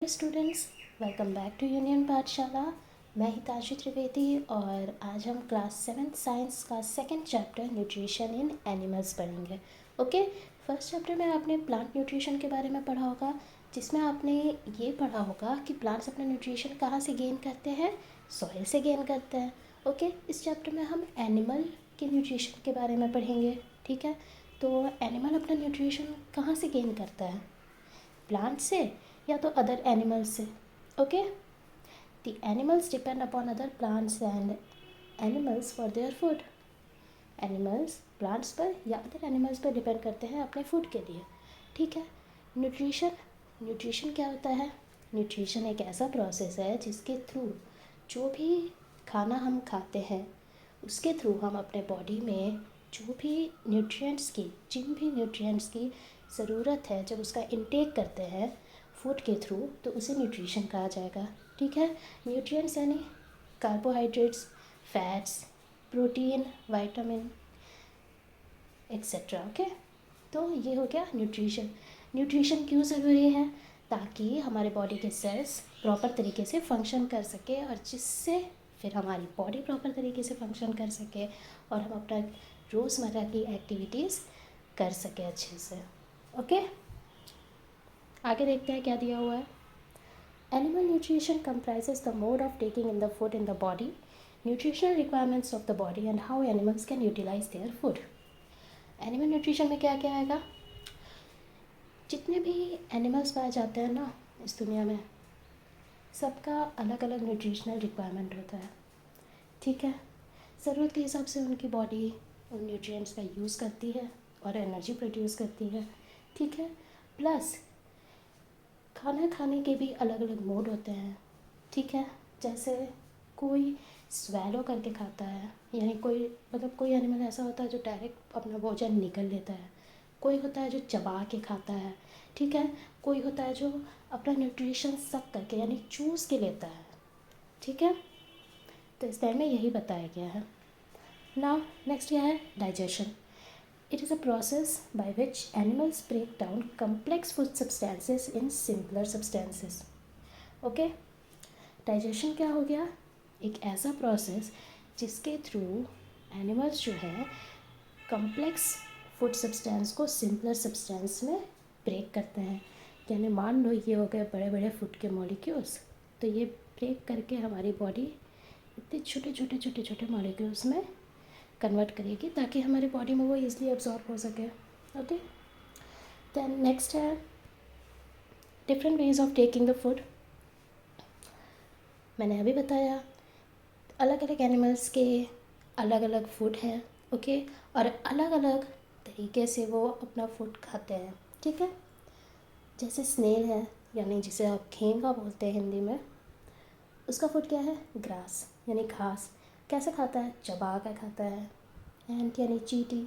Students, welcome back to Union Pathshala. मैं हितांशी त्रिवेदी और आज हम क्लास 7 साइंस का second chapter nutrition in animals पढ़ेंगे। ओके, फर्स्ट चैप्टर में आपने प्लांट न्यूट्रिशन के बारे में पढ़ा होगा, जिसमें आपने ये पढ़ा होगा कि प्लांट्स अपना न्यूट्रिशन कहाँ से गेन करते हैं, सॉइल से गेन करते हैं। ओके, इस चैप्टर में हम एनिमल के न्यूट्रिशन के बारे में पढ़ेंगे। ठीक है, तो एनिमल अपना न्यूट्रिशन कहाँ से गेन करता है, प्लांट से या तो अदर एनिमल्स से। Okay, the animals depend upon other plants and animals for their food. Animals plants पर या अदर एनिमल्स पर डिपेंड करते हैं अपने फूड के लिए। ठीक है, न्यूट्रिशन न्यूट्रिशन क्या होता है? न्यूट्रिशन एक ऐसा प्रोसेस है जिसके थ्रू जो भी खाना हम खाते हैं उसके थ्रू हम अपने बॉडी में जो भी न्यूट्रिएंट्स की जिन भी न्यूट्रिएंट्स की ज़रूरत है जब उसका इंटेक करते हैं फूड के थ्रू, तो उसे न्यूट्रिशन कहा जाएगा। ठीक है, न्यूट्रिएंट्स यानी carbohydrates, fats, protein, vitamin etcetera. Okay, तो ये हो गया न्यूट्रिशन। न्यूट्रिशन क्यों ज़रूरी है? ताकि हमारे बॉडी के सेल्स प्रॉपर तरीके से फंक्शन कर सके और जिससे फिर हमारी बॉडी प्रॉपर तरीके से फंक्शन कर सके और हम अपना रोज़मर्रा की एक्टिविटीज़ कर सके अच्छे से। ओके, आगे देखते हैं क्या दिया हुआ है। Animal nutrition comprises the mode of taking in the food in the body, nutritional requirements of the body and how animals can utilize their food. Animal nutrition में क्या क्या आएगा? जितने भी एनिमल्स पाए जाते हैं ना इस दुनिया में, सबका अलग अलग न्यूट्रिशनल रिक्वायरमेंट होता है। ठीक है, ज़रूरत के हिसाब से उनकी बॉडी उन न्यूट्रिएंट्स का यूज़ करती है और एनर्जी प्रोड्यूस करती है। ठीक है, प्लस खाना खाने के भी अलग अलग मोड होते हैं। ठीक है, जैसे कोई स्वैलो करके खाता है, यानी कोई एनिमल ऐसा होता है जो डायरेक्ट अपना भोजन निगल लेता है, कोई होता है जो चबा के खाता है। ठीक है, कोई होता है जो अपना न्यूट्रिशन सक करके यानी चूस के लेता है। ठीक है, तो इस टाइम में यही बताया गया है। नाउ नेक्स्ट क्या है? Digestion. It is a process by which animals break down complex food substances in simpler substances. Okay, digestion क्या हो गया? एक ऐसा प्रोसेस जिसके थ्रू एनिमल्स जो है कम्प्लेक्स फूड सब्सटेंस को सिंपलर सब्सटेंस में ब्रेक करते हैं। यानी मान लो ये हो गए बड़े बड़े फूड के मॉलिक्यूल्स, तो ये ब्रेक करके हमारी बॉडी इतने छोटे छोटे छोटे छोटे मॉलिक्यूल्स में कन्वर्ट करेगी ताकि हमारी बॉडी में वो ईज़िली एब्जॉर्ब हो सके। ओके, देन नेक्स्ट है different ways of taking the food. मैंने अभी बताया अलग अलग एनिमल्स के अलग अलग फूड हैं। ओके, और अलग अलग तरीके से वो अपना फूड खाते हैं। ठीक है, जैसे स्नेल है, यानी जिसे आप घेंगा बोलते हैं हिंदी में, उसका फूड क्या है? ग्रास यानी घास। कैसे खाता है? चबा कर खाता है। एंट यानी चींटी,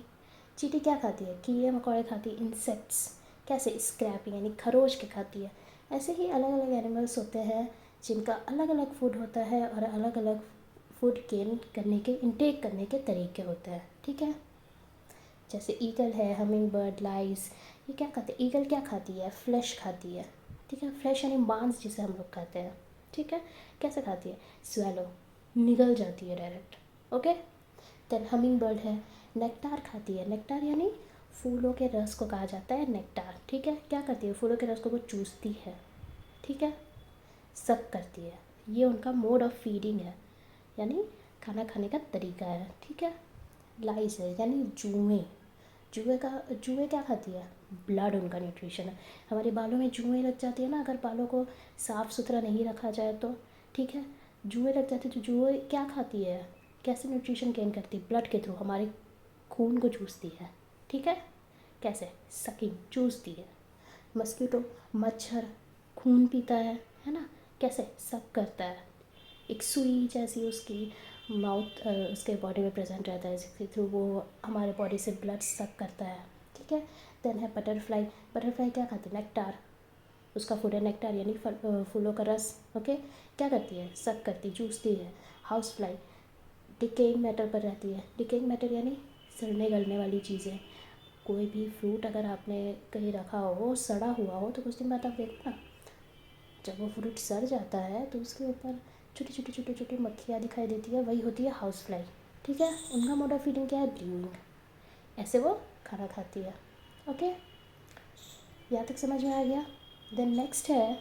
चींटी क्या खाती है? कीड़े मकोड़े खाती है। इंसेक्ट्स कैसे? स्क्रैप यानी खरोच के खाती है। ऐसे ही अलग अलग एनिमल्स होते हैं जिनका अलग अलग फूड होता है और अलग अलग फूड गेन करने के इंटेक करने के तरीके होते हैं। ठीक है, जैसे ईगल है, हमिंग बर्ड, लाइस, ये क्या खाते हैं? ईगल क्या खाती है? फ्लैश खाती है। ठीक है, फ्लैश यानी मांस जिसे हम लोग खाते हैं। ठीक है, कैसे खाती है? स्वेलो, निगल जाती है direct. Okay, then humming bird है, नेक्टार खाती है। नेक्टार यानी फूलों के रस को कहा जाता है नेक्टार। ठीक है, क्या करती है? फूलों के रस को वो चूसती है। ठीक है, सक करती है। ये उनका मोड ऑफ फीडिंग है, यानी खाना खाने का तरीका है। ठीक है, लाइस है यानी जुएँ। जुएँ क्या खाती है? ब्लड उनका न्यूट्रिशन है। हमारे बालों में जुएँ लग जाती है ना, अगर बालों को साफ़ सुथरा नहीं रखा जाए तो। ठीक है, जुएँ लग जाती है, तो जुएँ क्या खाती है? कैसे न्यूट्रिशन गेन करती है? ब्लड के थ्रू हमारे खून को चूसती है। ठीक है, कैसे? सकिंग, चूसती है। मस्कीटो, मच्छर खून पीता है ना? कैसे? सक करता है। एक सुई जैसी उसकी माउथ उसके बॉडी में प्रेजेंट रहता है, जिसके थ्रू वो हमारे बॉडी से ब्लड सक करता है। ठीक है, देन है बटरफ्लाई। बटरफ्लाई क्या खाती है? नेक्टार, उसका फूड है नेक्टार यानी फूलों का रस। ओके, क्या करती है? सक करती, चूसती है। हाउस फ्लाई डिकेइंग मैटर पर रहती है। डिकेइंग मैटर यानी सड़ने गलने वाली चीज़ें। कोई भी फ्रूट अगर आपने कहीं रखा हो, सड़ा हुआ हो, तो कुछ दिन बाद आप देखो ना जब वो फ्रूट सड़ जाता है तो उसके ऊपर छोटी छोटी छोटी छोटी मक्खियाँ दिखाई देती है, वही होती है हाउस फ्लाई। ठीक है, उनका मोड ऑफ फीडिंग क्या है? ब्रीइंग। ऐसे वो खाना खाती है। ओके, यहाँ तक समझ में आ गया? देन नेक्स्ट है,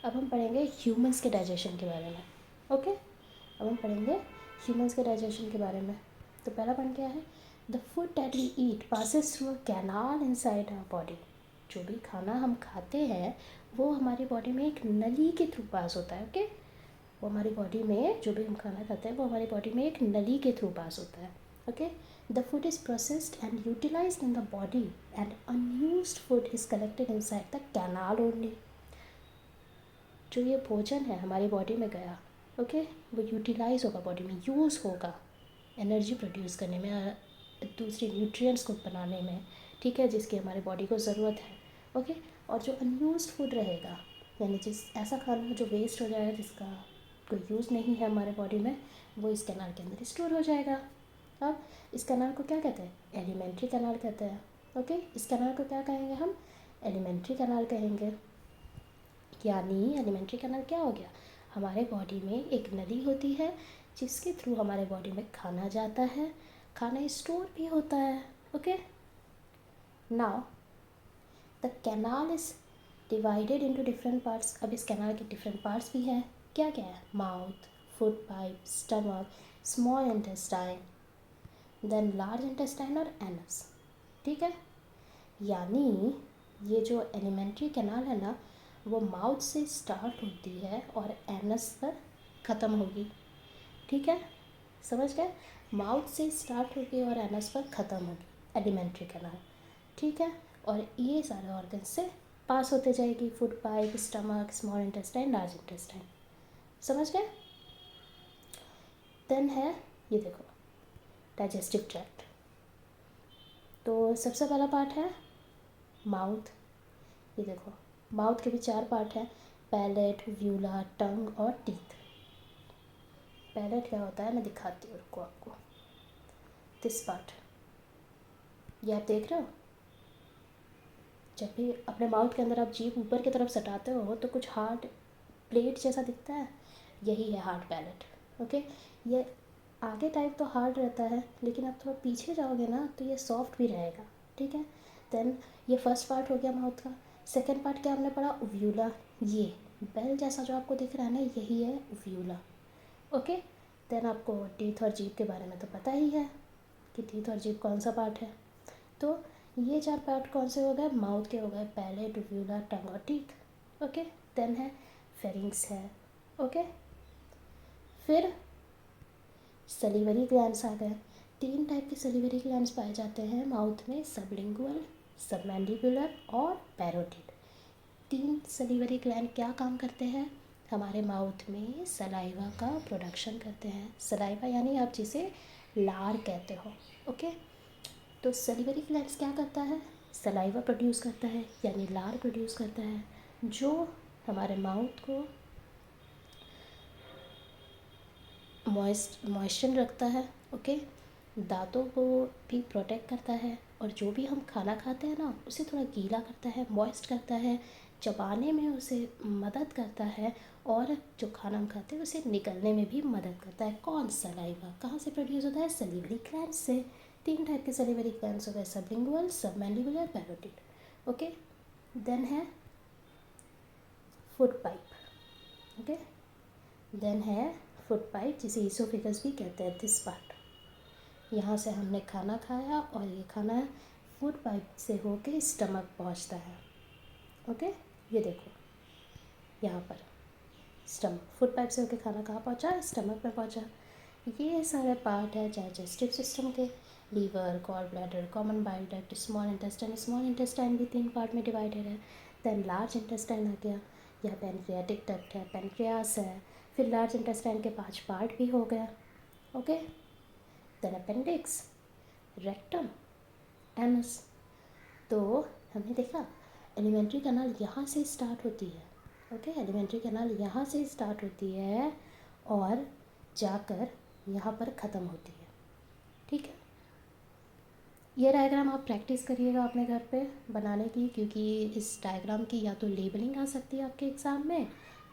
अब हम पढ़ेंगे ह्यूमंस के डाइजेशन के बारे में। ओके, अब हम पढ़ेंगे ह्यूमंस के डाइजेशन के बारे में। तो पहला पॉइंट क्या है? The food that we eat passes through a canal inside our body. जो भी खाना हम खाते हैं वो हमारी बॉडी में एक नली के थ्रू पास होता है। ओके, वो हमारी बॉडी में, जो भी हम खाना खाते हैं वो हमारी बॉडी में एक नली के थ्रू पास होता है। Okay, the food is processed and utilized in the body and unused food is collected inside the canal only. जो ये भोजन है हमारी बॉडी में गया, ओके, वो यूटिलाइज होगा, बॉडी में यूज़ होगा एनर्जी प्रोड्यूस करने में, दूसरे न्यूट्रिएंट्स को बनाने में, ठीक है, जिसकी हमारी बॉडी को ज़रूरत है। ओके, और जो अनयूज्ड फूड रहेगा, यानी जिस ऐसा खाना जो वेस्ट हो जाएगा, जिसका कोई यूज़ नहीं है हमारे बॉडी में, वो इस कैनाल के अंदर स्टोर हो जाएगा। अब इस कैनाल को क्या कहते हैं? एलिमेंट्री कैनाल कहते हैं। ओके, इस कैनाल को क्या कहेंगे हम? एलिमेंट्री कैनाल कहेंगे। यानी एलिमेंट्री कैनाल क्या हो गया? हमारे बॉडी में एक नली होती है जिसके थ्रू हमारे बॉडी में खाना जाता है, खाना स्टोर भी होता है। Okay, now the canal is divided into different parts. अब इस कैनाल के डिफरेंट पार्ट्स भी हैं। क्या क्या है? Mouth, food pipe, stomach, small intestine, then large intestine और एनस। ठीक है, यानी ये जो एलिमेंट्री कैनाल है ना, वो माउथ से स्टार्ट होती है और एनस पर ख़त्म होगी। ठीक है, समझ गए? माउथ से स्टार्ट होगी और एनस पर ख़त्म होगी एलिमेंट्री कैनाल। ठीक है, और ये सारे ऑर्गन से पास होते जाएगी, food pipe, stomach, small intestine, large intestine. समझ गए? देन है, ये देखो, डाइजेस्टिव ट्रैक्ट। तो सबसे पहला पार्ट है माउथ। ये देखो, माउथ के भी 4 पार्ट हैं, पैलेट, व्यूला, टंग और टीथ। पैलेट क्या होता है मैं दिखाती हूँ, रुको आपको। दिस पार्ट, ये आप देख रहे हो? जब भी अपने माउथ के अंदर आप जीभ ऊपर की तरफ सटाते हो तो कुछ हार्ड प्लेट जैसा दिखता है, यही है हार्ड पैलेट। ओके, ये आगे टाइप तो हार्ड रहता है, लेकिन आप थोड़ा पीछे जाओगे ना तो ये सॉफ्ट भी रहेगा। ठीक है, देन ये फर्स्ट पार्ट हो गया माउथ का। सेकेंड पार्ट क्या हमने पढ़ा? उव्यूला। ये बेल जैसा जो आपको दिख रहा है ना, यही है उव्यूला। ओके, देन आपको टीथ और जीभ के बारे में तो पता ही है कि टीथ और जीभ कौन सा पार्ट है। तो ये 4 पार्ट कौन से हो गए? माउथ के हो गए, पैलेट, उव्यूला, टंग और टीथ। ओके, देन है फेरिंग्स है। ओके, फिर सलीवरी ग्लैंड्स आ गए। 3 टाइप के सलीवरी ग्लैंड्स पाए जाते हैं माउथ में, सबलिंगुअल, सबमैंडिबुलर और पैरोटिड। 3 सलीवरी ग्लैंड क्या काम करते हैं? हमारे माउथ में सलाइवा का प्रोडक्शन करते हैं। सलाइवा यानी आप जिसे लार कहते हो। ओके, तो सलीवरी ग्लैंड्स क्या करता है? सलाइवा प्रोड्यूस करता है, यानी लार प्रोड्यूस करता है, जो हमारे माउथ को मॉइस्चर रखता है। ओके, दांतों को भी प्रोटेक्ट करता है, और जो भी हम खाना खाते हैं ना उसे थोड़ा गीला करता है, मॉइस्ट करता है, चबाने में उसे मदद करता है, और जो खाना हम खाते हैं उसे निकलने में भी मदद करता है। कौन? सलाइवा। कहाँ से प्रोड्यूस होता है? सलीवरी ग्लैंड से। 3 टाइप के सलीवरी ग्लैंड्स हो गए, sublingual, submandibular, parotid. Okay, then है फूड पाइप। ओके, देन है फूड पाइप, जिसे ईसोफेगस भी कहते हैं। दिस पार्ट, यहाँ से हमने खाना खाया और ये खाना फूड पाइप से होके स्टमक पहुँचता है। ओके, ये देखो यहाँ पर स्टमक, फूड पाइप से होके खाना कहाँ पहुँचा? स्टमक में पहुँचा। ये सारे पार्ट है डाइजेस्टिव सिस्टम के। Liver, gall bladder, common bile duct, small intestine. Small intestine भी 3 पार्ट में डिवाइडेड है। देन लार्ज इंटेस्टाइन आ गया, यह पैनक्रियाटिक डक्ट है, पैनक्रियास है। फिर लार्ज इंटेस्टाइन के 5 पार्ट भी हो गए। Okay, then appendix, rectum, anus. तो हमने देखा एलिमेंट्री कैनाल यहाँ से स्टार्ट होती है। ओके, एलिमेंट्री कैनाल यहाँ से स्टार्ट होती है और जाकर यहाँ पर ख़त्म होती है। ठीक है, ये डायग्राम आप प्रैक्टिस करिएगा अपने घर पे बनाने की, क्योंकि इस डायग्राम की या तो लेबलिंग आ सकती है आपके एग्ज़ाम में,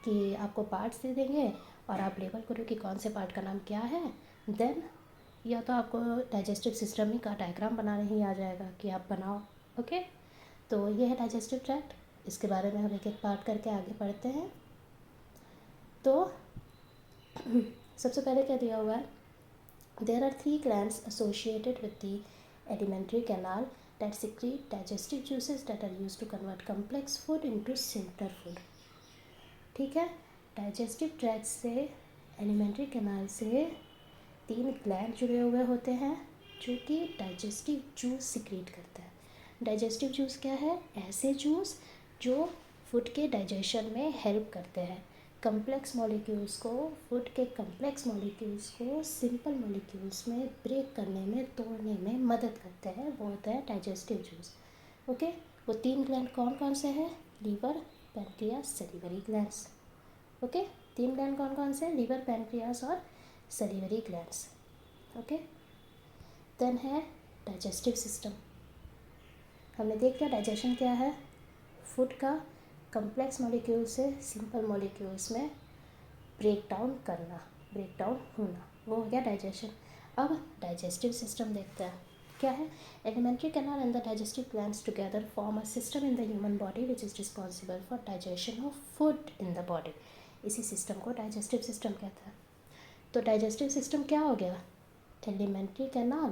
कि आपको पार्ट्स दे देंगे और आप लेबल करो कि कौन से पार्ट का नाम क्या है। देन या तो आपको डाइजेस्टिव सिस्टम ही का डायग्राम बनाने ही आ जाएगा कि आप बनाओ। ओके, तो ये है डाइजेस्टिव ट्रैक्ट, इसके बारे में हम एक एक पार्ट करके आगे पढ़ते हैं। तो सबसे पहले क्या दिया हुआ है, there are 3 glands associated with the alimentary canal that secrete digestive juices that are used to convert complex food into simpler food। ठीक है, डाइजेस्टिव ट्रैक्ट से, एलिमेंट्री कैनाल से 3 ग्लैंड जुड़े हुए होते हैं जो कि डाइजेस्टिव जूस सिक्रीट करता है। डाइजेस्टिव जूस क्या है, ऐसे जूस जो फूड के डाइजेशन में हेल्प करते हैं, कम्प्लेक्स मॉलिक्यूल्स को, फूड के कम्प्लेक्स मॉलिक्यूल्स को सिंपल मॉलिक्यूल्स में ब्रेक करने में, तोड़ने में मदद करते हैं, वो होता है डाइजेस्टिव जूस। ओके, वो 3 ग्लैंड कौन कौन से हैं, liver, pancreas, salivary glands. Okay, 3 gland कौन कौन से, लीवर, पैनक्रियास और सलीवरी ग्लैंड्स। ओके, देन है डाइजेस्टिव सिस्टम। हमने देख लिया डाइजेशन क्या है, फूड का कम्प्लेक्स मॉलिक्यूल से सिंपल मॉलिक्यूल्स में ब्रेक डाउन करना, ब्रेक डाउन होना, वो हो गया डाइजेशन। अब डाइजेस्टिव सिस्टम देखते हैं क्या है। Alimentary canal and the digestive glands together form a system in the human body which is responsible for digestion of food in the body. इसी सिस्टम को डाइजेस्टिव सिस्टम कहते हैं। तो डाइजेस्टिव सिस्टम क्या हो गया, alimentary canal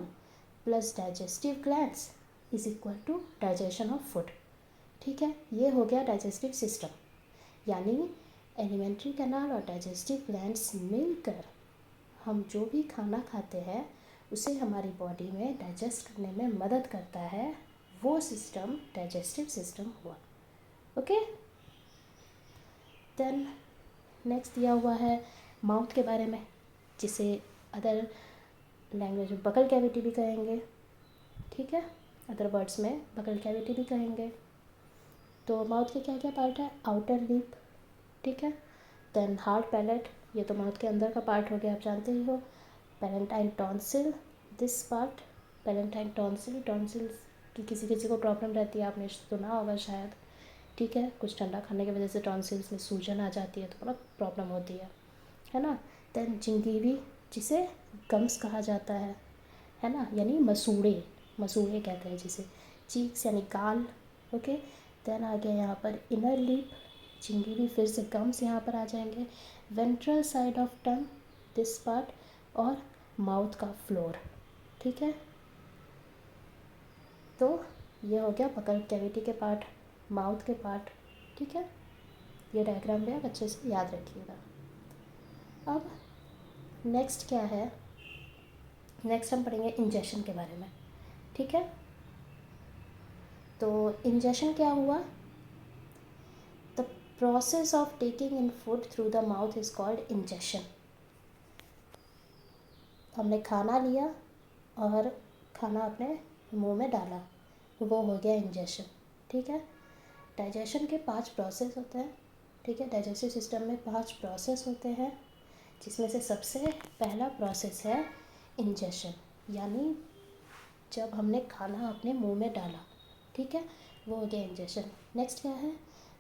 plus digestive glands is equal to digestion of food. ठीक है, ये हो गया डाइजेस्टिव सिस्टम, यानी एलिमेंट्री कैनाल और डाइजेस्टिव ग्लैंड्स मिलकर हम जो भी खाना खाते हैं उसे हमारी बॉडी में डाइजेस्ट करने में मदद करता है, वो सिस्टम डाइजेस्टिव सिस्टम हुआ। ओके, देन नेक्स्ट दिया हुआ है माउथ के बारे में, जिसे अदर लैंग्वेज में बकल कैविटी भी कहेंगे। ठीक है, अदर वर्ड्स में बकल कैविटी भी कहेंगे। तो माउथ के क्या क्या पार्ट है, आउटर लिप, ठीक है, देन हार्ड पैलेट, ये तो माउथ के अंदर का पार्ट हो गया, आप जानते ही हो। Palatine tonsil, this part, palatine tonsil, tonsil की किसी किसी को प्रॉब्लम रहती है, आपने सुना होगा शायद। ठीक है, कुछ ठंडा खाने की वजह से टॉन्सिल्स में सूजन आ जाती है तो बहुत प्रॉब्लम होती है ना। देन जिंजीवी, जिसे गम्स कहा जाता है ना, यानी मसूड़े, मसूड़े कहते हैं जिसे। चीक्स यानी गाल। ओके, देन आ गया यहाँ पर इनर लिप, जिंजीवी, फिर से गम्स यहाँ पर आ जाएंगे। Ventral side of tongue, this part, और माउथ का फ्लोर। ठीक है, तो ये हो गया बकल कैविटी के पार्ट, माउथ के पार्ट। ठीक है, ये डायग्राम भी आप अच्छे से याद रखिएगा। अब नेक्स्ट क्या है, नेक्स्ट हम पढ़ेंगे इंजेशन के बारे में। ठीक है, तो इंजेशन क्या हुआ, the process of taking in food through the mouth is called ingestion. हमने खाना लिया और खाना अपने मुंह में डाला, वो हो गया इंजेशन। ठीक है, डाइजेशन के 5 प्रोसेस होते हैं। ठीक है, डाइजेस्टिव सिस्टम में 5 प्रोसेस होते हैं, जिसमें से सबसे पहला प्रोसेस है इंजेशन, यानी जब हमने खाना अपने मुंह में डाला। ठीक है, वो हो गया इंजेशन। नेक्स्ट क्या है,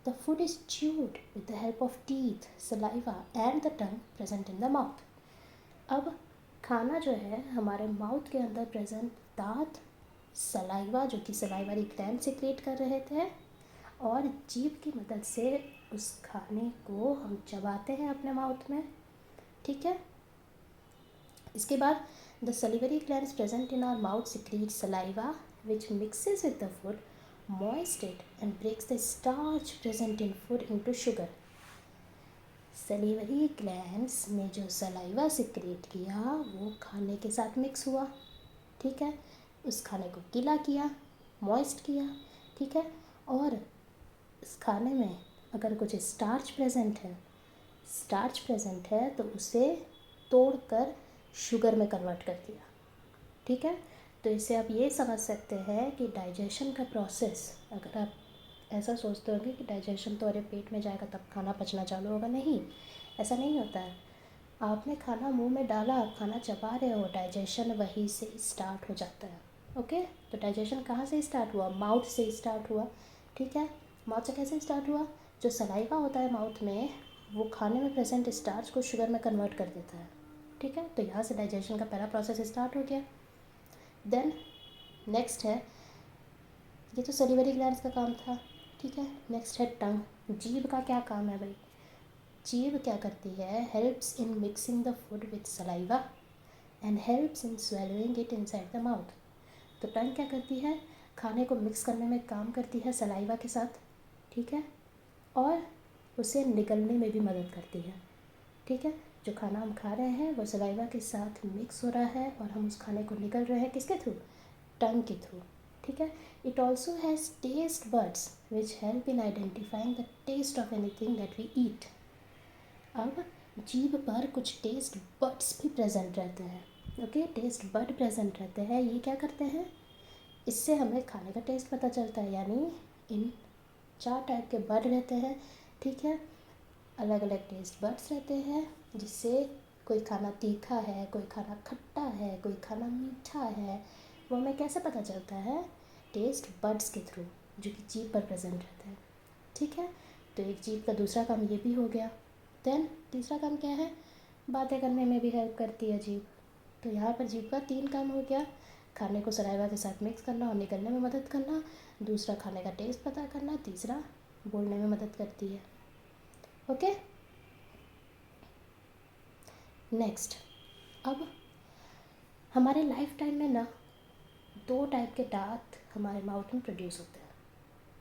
the food is chewed with the help of teeth, saliva and the tongue present in the mouth. अब खाना जो है हमारे माउथ के अंदर प्रेजेंट दांत, सलाइवा जो कि सलाइवरी ग्लैंड सिक्रेट कर रहे थे, और जीभ की मदद से उस खाने को हम चबाते हैं अपने माउथ में। ठीक है, इसके बाद the salivary glands present in our mouth secrete saliva which mixes with the food, moist it and breaks the starch present in food into sugar। सलीवरी glands ने जो सलाइवा सिक्रेट किया वो खाने के साथ मिक्स हुआ। ठीक है, उस खाने को गीला किया, मॉइस्ट किया। ठीक है, और इस खाने में अगर कुछ स्टार्च प्रेजेंट है, स्टार्च प्रेजेंट है तो उसे तोड़कर शुगर में कन्वर्ट कर दिया। ठीक है, तो इससे आप ये समझ सकते हैं कि डाइजेशन का प्रोसेस, अगर आप ऐसा सोचते होंगे कि डाइजेशन तो अरे पेट में जाएगा तब खाना पचना चालू होगा, नहीं, ऐसा नहीं होता है। आपने खाना मुंह में डाला, आप खाना चबा रहे हो, डाइजेशन वहीं से स्टार्ट हो जाता है। ओके, तो डाइजेशन कहाँ से स्टार्ट हुआ? माउथ से स्टार्ट हुआ, ठीक है। माउथ से कैसे स्टार्ट हुआ? जो सलाइवा होता है माउथ में, वो खाने में प्रेजेंट स्टार्च को शुगर में कन्वर्ट कर देता है, ठीक है। तो यहाँ से डाइजेशन का पहला प्रोसेस स्टार्ट हो गया। देन नेक्स्ट है, ये तो सलिवरी ग्लैंड्स का काम था, ठीक है। नेक्स्ट है टंग। जीभ का क्या काम है भाई? जीभ क्या करती है? Helps in mixing the food with saliva and helps in swallowing it inside the mouth. तो टंग क्या करती है? खाने को मिक्स करने में काम करती है सलाइवा के साथ, ठीक है, और उसे निगलने में भी मदद करती है, ठीक है। जो खाना हम खा रहे हैं वो सलाइवा के साथ मिक्स हो रहा है और हम उस खाने को निगल रहे हैं किसके थ्रू? टंग के थ्रू, ठीक है। It also has taste birds which help in identifying the taste of anything that we eat. अब जीभ पर कुछ टेस्ट बड्स भी प्रेजेंट रहते हैं, ओके। टेस्ट बड प्रेजेंट रहते हैं, ये क्या करते हैं? इससे हमें खाने का टेस्ट पता चलता है। यानी इन 4 टाइप के बड रहते हैं, ठीक है। अलग अलग टेस्ट बड्स रहते हैं, जिससे कोई खाना तीखा है, कोई खाना खट्टा है, कोई खाना मीठा है, वो हमें कैसे पता चलता है? टेस्ट बड्स के थ्रू, जो कि जीभ पर प्रेजेंट रहता है, ठीक है। तो एक जीभ का दूसरा काम ये भी हो गया। देन तीसरा काम क्या है? बातें करने में भी हेल्प करती है जीभ। तो यहाँ पर जीभ का 3 काम हो गया। खाने को सलाइवा के साथ मिक्स करना और निकलने में मदद करना, दूसरा खाने का टेस्ट पता करना, तीसरा बोलने में मदद करती है, ओके। नेक्स्ट, अब हमारे लाइफ टाइम में ना 2 टाइप के दांत हमारे माउथ में प्रोड्यूस होते हैं,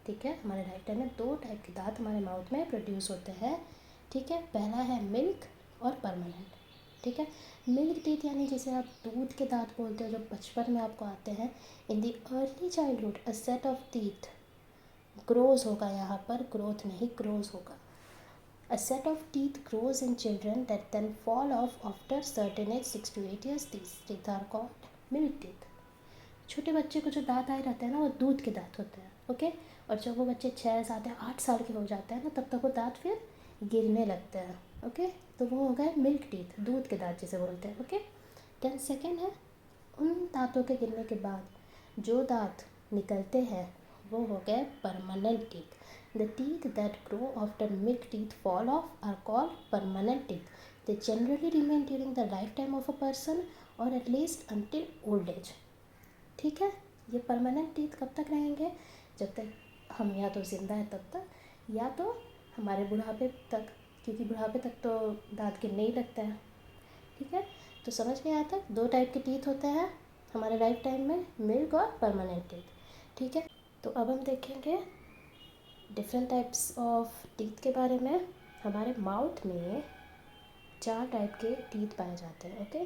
ठीक है। हमारे लाइफ टाइम में 2 टाइप के दांत हमारे माउथ में प्रोड्यूस होते हैं, ठीक है। पहला है मिल्क और परमानेंट, ठीक है। मिल्क टीथ यानी जिसे आप दूध के दांत बोलते हो, जो बचपन में आपको आते हैं। In the early childhood a set of teeth grows होगा, यहाँ पर ग्रोथ नहीं ग्रोज होगा। A set of teeth grows in children that then fall off after certain age 6 to 8 years. These teeth are called milk teeth. छोटे बच्चे को जो दांत आए रहते हैं ना, वो दूध के दांत होते हैं, ओके। और जब वो बच्चे 6 7 या 8 साल के हो जाते हैं ना, तब तक वो दांत फिर गिरने लगते हैं, ओके। तो वो हो गए मिल्क टीथ, दूध के दांत जिसे बोलते हैं, ओके। देन सेकेंड है, उन दांतों के गिरने के बाद जो दांत निकलते हैं वो हो गए permanent teeth. The teeth that grow after milk teeth fall off are called permanent teeth. They generally remain during the lifetime of a person or at least until old age. ठीक है। ये परमानेंट टीथ कब तक रहेंगे? जब तक हम या तो ज़िंदा है तब तक, या तो हमारे बुढ़ापे तक, क्योंकि बुढ़ापे तक तो दांत गिरने ही लगता है, ठीक है। तो समझ में आया तक 2 टाइप के टीथ होते हैं हमारे लाइफ टाइम में, मिल्क और परमानेंट टीथ, ठीक है। तो अब हम देखेंगे डिफरेंट टाइप्स ऑफ टीथ के बारे में। हमारे माउथ में 4 टाइप के टीथ पाए जाते हैं, ओके।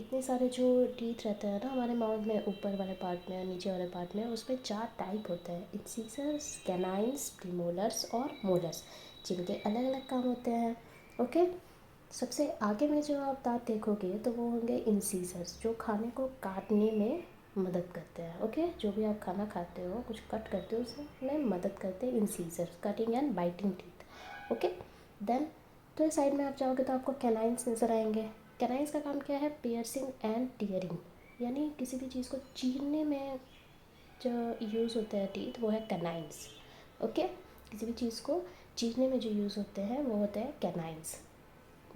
इतने सारे जो टीथ रहते हैं ना हमारे माउथ में, ऊपर वाले पार्ट में और नीचे वाले पार्ट में, उसमें 4 टाइप होते हैं: इंसीजर्स, कैनाइन्स, प्रीमोलर्स और मोलर्स, जिनके अलग अलग काम होते हैं, ओके। सबसे आगे में जो आप दांत देखोगे तो वो होंगे इंसीजर्स, जो खाने को काटने में मदद करते हैं, ओके। जो भी आप खाना खाते हो, कुछ कट करते हो, उसमें मदद करते हैं incisors, cutting and biting teeth, okay. Then तो इस साइड में आप जाओगे तो आपको कैनाइन्स नज़र आएंगे। कैनाइन्स का काम क्या है? पियर्सिंग एंड टीयरिंग, यानी किसी भी चीज़ को चीरने में जो यूज़ होते हैं टीथ, वो है कैनाइन्स, ओके। किसी भी चीज़ को चीरने में जो यूज़ होते हैं वो होते हैं कैनाइन्स।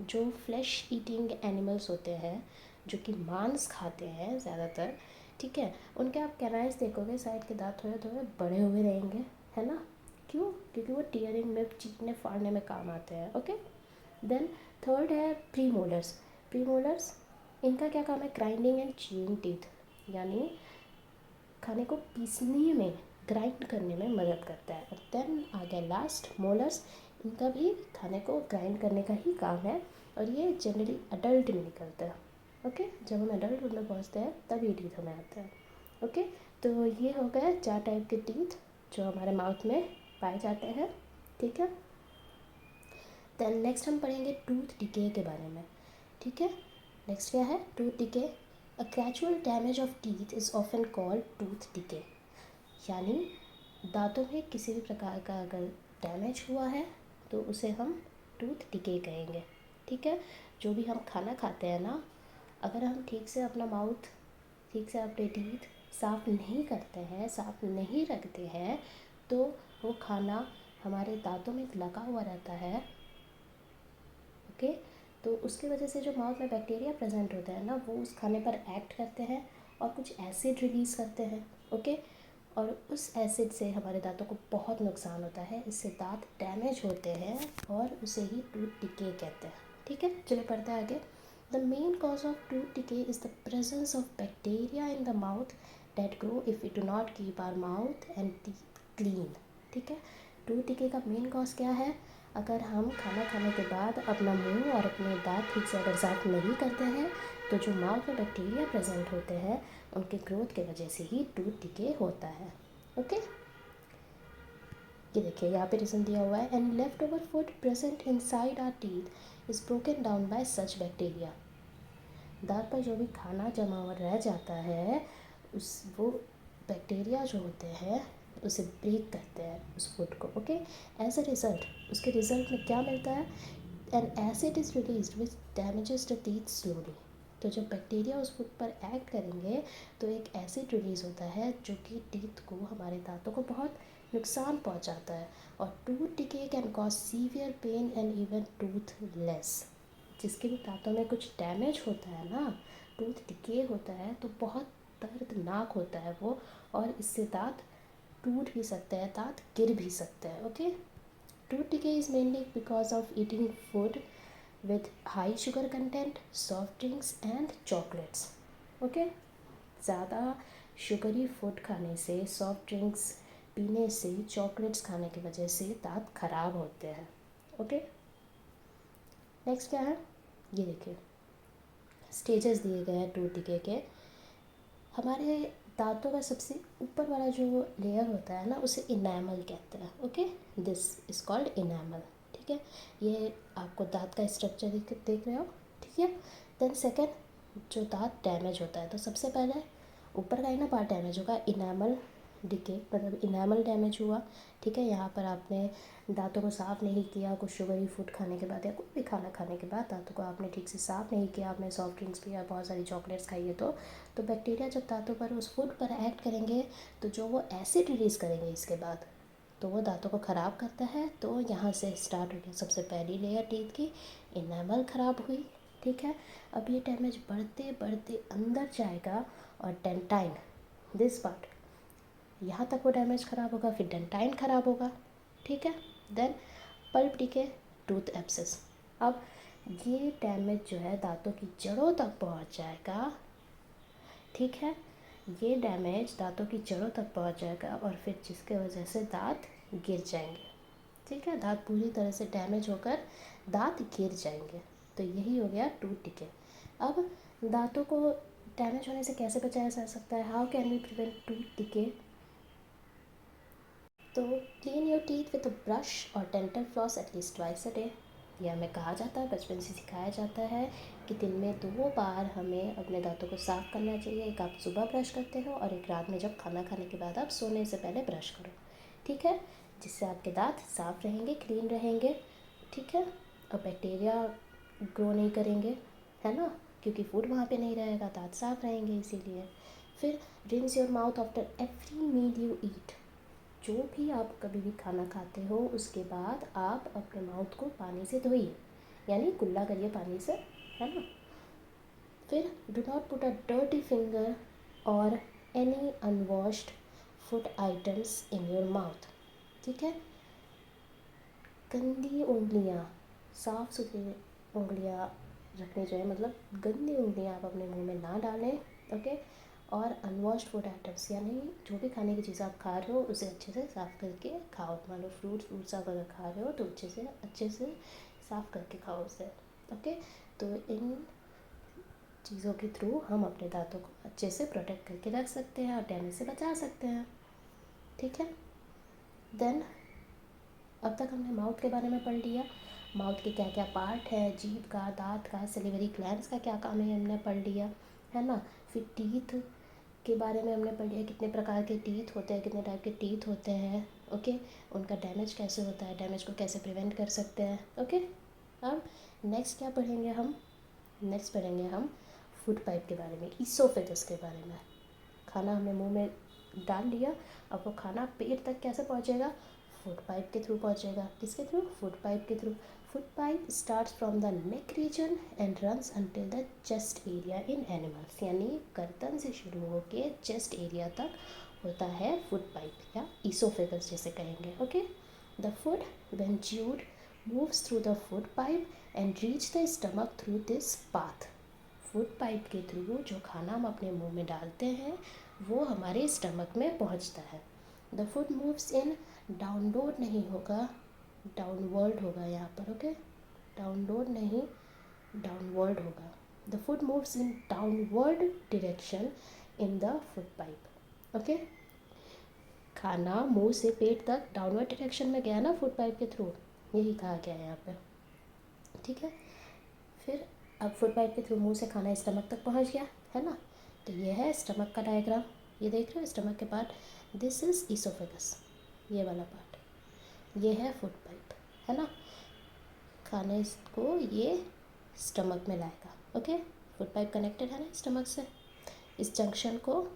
जो फ्लैश ईटिंग एनिमल्स होते हैं, जो कि मांस खाते हैं ज़्यादातर, ठीक है, उनके आप कैनाइन्स देखोगे, साइड के दांत थोड़े थोड़े बड़े हुए रहेंगे, है ना। क्यों? क्योंकि वो टीयरिंग में, चीरने फाड़ने में काम आते हैं, ओके। देन थर्ड है प्रीमोलर्स। प्रीमोलर्स, इनका क्या काम है? ग्राइंडिंग एंड च्यूइंग टीथ, यानी खाने को पीसने में, ग्राइंड करने में मदद करता है। और देन आ गया लास्ट मोलर्स, इनका भी खाने को ग्राइंड करने का ही काम है, और ये जनरली अडल्ट में निकलता है, ओके। जब हम अडल्ट में पहुँचते हैं तब ये टीथ हमें आता है, ओके। तो ये हो गए 4 टाइप के टीथ जो हमारे माउथ में पाए जाते हैं, ठीक है। देन नेक्स्ट हम पढ़ेंगे टूथ डिके के बारे में, ठीक है। नेक्स्ट क्या है? Tooth decay. A gradual damage of teeth is often called tooth decay, यानी दांतों में किसी भी प्रकार का अगर डैमेज हुआ है तो उसे हम टूथ डिके कहेंगे, ठीक है। जो भी हम खाना खाते हैं ना, अगर हम ठीक से अपना माउथ, ठीक से अपने टीथ साफ़ नहीं करते हैं, साफ़ नहीं रखते हैं, तो वो खाना हमारे दांतों में लगा हुआ रहता है। ओके, तो उसकी वजह से जो माउथ में बैक्टीरिया प्रेजेंट होते हैं ना, वो उस खाने पर एक्ट करते हैं और कुछ एसिड रिलीज़ करते हैं। ओके, और उस एसिड से हमारे दांतों को बहुत नुकसान होता है, इससे दांत डैमेज होते हैं और उसे ही टूथ डिके कहते हैं। ठीक है, चलिए पढ़ते हैं आगे। The main cause of tooth decay is the presence of bacteria in the mouth that grow if we do not keep our mouth and teeth clean. ठीक है, टूथ डिके का मेन कॉज क्या है? अगर हम खाना खाने के बाद अपना मुंह और अपने दांत ठीक से अगर साफ नहीं करते हैं, तो जो माउथ में बैक्टीरिया प्रेजेंट होते हैं उनके ग्रोथ के वजह से ही टूथ डिके होता है। ओके, ये देखिए यहाँ पे रीज़न दिया हुआ है, and left over food present inside our teeth is broken down by such bacteria. दांत पर जो भी खाना जमा हुआ रह जाता है, उस वो बैक्टीरिया जो होते हैं उसे ब्रेक करते हैं उस फूड को। ओके, एज अ रिज़ल्ट उसके रिज़ल्ट में क्या मिलता है? N acid is release which damages the teeth slowly. तो जब बैक्टीरिया उस फूड पर एक्ट करेंगे तो एक एसिड रिलीज़ होता है जो कि टीथ को, हमारे दांतों को बहुत नुकसान पहुंचाता है। और tooth decay can cause severe pain and even tooth less. जिसके भी दांतों में कुछ डैमेज होता है ना, टूथ डिके होता है, तो बहुत दर्दनाक होता है वो, और इससे दांत टूट भी सकते हैं, दांत गिर भी सकते हैं। Okay, tooth decay is mainly because of eating food with high sugar content, soft drinks and chocolates. Okay, ज़्यादा शुगरी फूड खाने से, सॉफ्ट ड्रिंक्स पीने से, चॉकलेट्स खाने की वजह से दांत खराब होते हैं। ओके, नेक्स्ट क्या है, ये देखिए स्टेजेस दिए गए हैं टूथ डिके के। हमारे दांतों का सबसे ऊपर वाला जो लेयर होता है ना, उसे इनैमल कहते हैं। Okay, this is called enamel. ठीक है, ये आपको दांत का स्ट्रक्चर देख रहे हो। ठीक है, देन सेकेंड, जो दांत डैमेज होता है, तो सबसे पहले ऊपर का ही ना पार्ट डैमेज होगा, इनैमल डिके, मतलब इनैमल डैमेज हुआ। ठीक है, यहाँ पर आपने दांतों को साफ़ नहीं किया, कुछ शुगरी फूड खाने के बाद या कोई भी खाना खाने के बाद दांतों को आपने ठीक से साफ़ नहीं किया, आपने सॉफ्ट ड्रिंक्स पिया, बहुत सारी चॉकलेट्स खाई है, तो बैक्टीरिया जब दांतों पर उस फूड पर एक्ट करेंगे, तो जो वो एसिड रिलीज़ करेंगे इसके बाद, तो वो दांतों को ख़राब करता है। तो यहाँ से स्टार्ट हो गया सबसे पहली लेयर टीथ की, इनैमल ख़राब हुई। ठीक है, अब ये डैमेज बढ़ते बढ़ते अंदर जाएगा और डेंटाइन, दिस पार्ट, यहाँ तक वो डैमेज ख़राब होगा, फिर डेंटाइन ख़राब होगा। ठीक है, then pulp decay, tooth abscess. अब ये डैमेज जो है दांतों की जड़ों तक पहुँच जाएगा। ठीक है, ये डैमेज दांतों की जड़ों तक पहुँच जाएगा और फिर जिसके वजह से दांत गिर जाएंगे। ठीक है, दांत पूरी तरह से डैमेज होकर दांत गिर जाएंगे। तो यही हो गया टूथ डिके। अब दांतों को डैमेज होने से कैसे बचाया जा सकता है? How can we prevent tooth decay? तो clean your teeth with a brush और dental floss at least twice a day. यह हमें कहा जाता है, बचपन से सिखाया जाता है कि दिन में 2 बार हमें अपने दांतों को साफ़ करना चाहिए। एक आप सुबह ब्रश करते हो और एक रात में जब खाना खाने के बाद आप सोने से पहले ब्रश करो। ठीक है, जिससे आपके दांत साफ़ रहेंगे, क्लीन रहेंगे। ठीक है, और बैक्टीरिया ग्रो नहीं करेंगे, है ना, क्योंकि फूड वहाँ पे नहीं रहेगा, दांत साफ़ रहेंगे इसीलिए। फिर rinse your mouth after every meal you eat. जो भी आप कभी भी खाना खाते हो उसके बाद आप अपने माउथ को पानी से धोइए, यानी कुल्ला करिए पानी से, है ना। फिर do not put a dirty finger और any unwashed food items in your mouth. ठीक है, गंदी उंगलियां, साफ़ सुथरी उंगलियां रखनी चाहिए, मतलब गंदी उंगलियां आप अपने मुंह में ना डालें। ओके, और अनवॉश्ड फूड आइटम्स, यानी जो भी खाने की चीज़ आप खा रहे हो उसे अच्छे से साफ़ करके खाओ। मान लो फ्रूट्स आप अगर खा रहे हो तो अच्छे से साफ़ करके खाओ उसे। ओके, तो इन चीज़ों के थ्रू हम अपने दांतों को अच्छे से प्रोटेक्ट करके रख सकते हैं और डैमेज से बचा सकते हैं। ठीक है, देन अब तक हमने माउथ के बारे में पढ़ लिया। माउथ के क्या क्या पार्ट है, जीभ का, दांत का, सलिवरी ग्लैंड्स का क्या काम है हमने पढ़ लिया, है ना। फिर टीथ के बारे में हमने पढ़ लिया, कितने प्रकार के टीथ होते हैं, कितने टाइप के टीथ होते हैं। ओके, उनका डैमेज कैसे होता है, डैमेज को कैसे प्रिवेंट कर सकते हैं। ओके, अब नेक्स्ट क्या पढ़ेंगे हम? नेक्स्ट पढ़ेंगे हम फूड पाइप के बारे में, ईसोफेगस के बारे में। खाना हमने मुंह में डाल लिया, अब वो खाना पेट तक कैसे पहुंचेगा? फूड पाइप के थ्रू पहुंचेगा। किसके थ्रू? फूड पाइप के through. Food pipe starts from the neck region and runs until the chest area in animals, यानी गर्दन से शुरू होके चेस्ट एरिया तक होता है फूड पाइप या ईसोफेगस जिसे कहेंगे। Okay, the food when chewed moves through the food pipe and reach the stomach through this path. Food pipe के थ्रू जो खाना हम अपने मुंह में डालते हैं वो हमारे स्टमक में पहुंचता है। The food moves in, download नहीं होगा, डाउनवर्ड होगा यहाँ पर। ओके, डाउनलोड नहीं, डाउनवर्ड होगा। The food moves in downward direction in the food pipe. Okay, खाना मुंह से पेट तक डाउनवर्ड डायरेक्शन में गया ना फूड पाइप के थ्रू, यही कहा गया है यहाँ पे। ठीक है, फिर अब फूड पाइप के थ्रू मुंह से खाना स्टमक तक पहुँच गया है ना। तो ये है स्टमक का डायग्राम, ये देख रहे हो स्टमक के पार्ट, दिस इज़ ईसोफेगस, ये वाला पार्ट, ये है फूड पाइप, है ना। खाने को ये स्टमक में लाएगा। ओके, फूड पाइप कनेक्टेड है ना स्टमक से। इस जंक्शन को,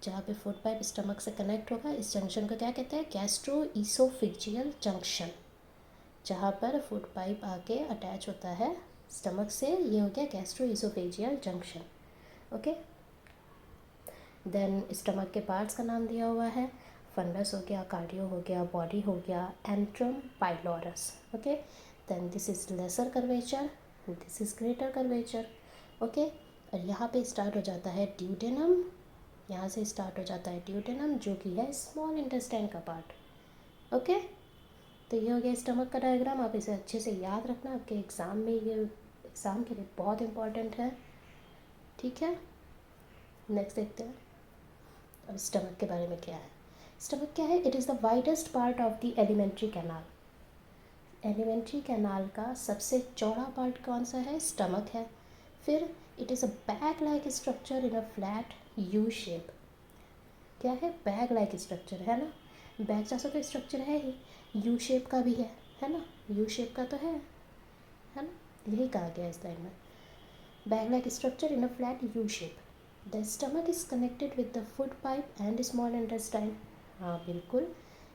जहाँ पे फूड पाइप स्टमक से कनेक्ट होगा, इस जंक्शन को क्या कहते हैं? Gastro oesophageal junction. जहाँ पर फूड पाइप आके अटैच होता है स्टमक से, ये हो गया gastro oesophageal junction. Okay, then stomach के पार्ट्स का नाम दिया हुआ है, फंडस हो गया, कार्डियो हो गया, बॉडी हो गया, antrum, pylorus. Okay, then this is lesser curvature, this is greater curvature. Okay, और यहाँ पे स्टार्ट हो जाता है ड्यूडेनम, यहाँ से स्टार्ट हो जाता है ड्यूडेनम जो कि है स्मॉल इंटेस्टाइन का पार्ट। ओके, तो ये हो गया स्टमक का डायग्राम। आप इसे अच्छे से याद रखना, आपके एग्ज़ाम में ये एग्ज़ाम के लिए बहुत इंपॉर्टेंट है। ठीक है, नेक्स्ट देखते हैं अब स्टमक के बारे में क्या है। स्टमक क्या है? It is the widest part of the alimentary canal. Alimentary canal का सबसे चौड़ा पार्ट कौन सा है? स्टमक है। फिर it is a bag like structure in a flat U shape. क्या है? बैग लाइक स्ट्रक्चर, है ना। बैग जैसा तो स्ट्रक्चर है ही, यू शेप का भी है ना, यू शेप का तो है ना, यही कहा गया इस लाइन में, bag like structure in a flat U shape. The stomach is connected with the food pipe and small intestine. हाँ बिल्कुल,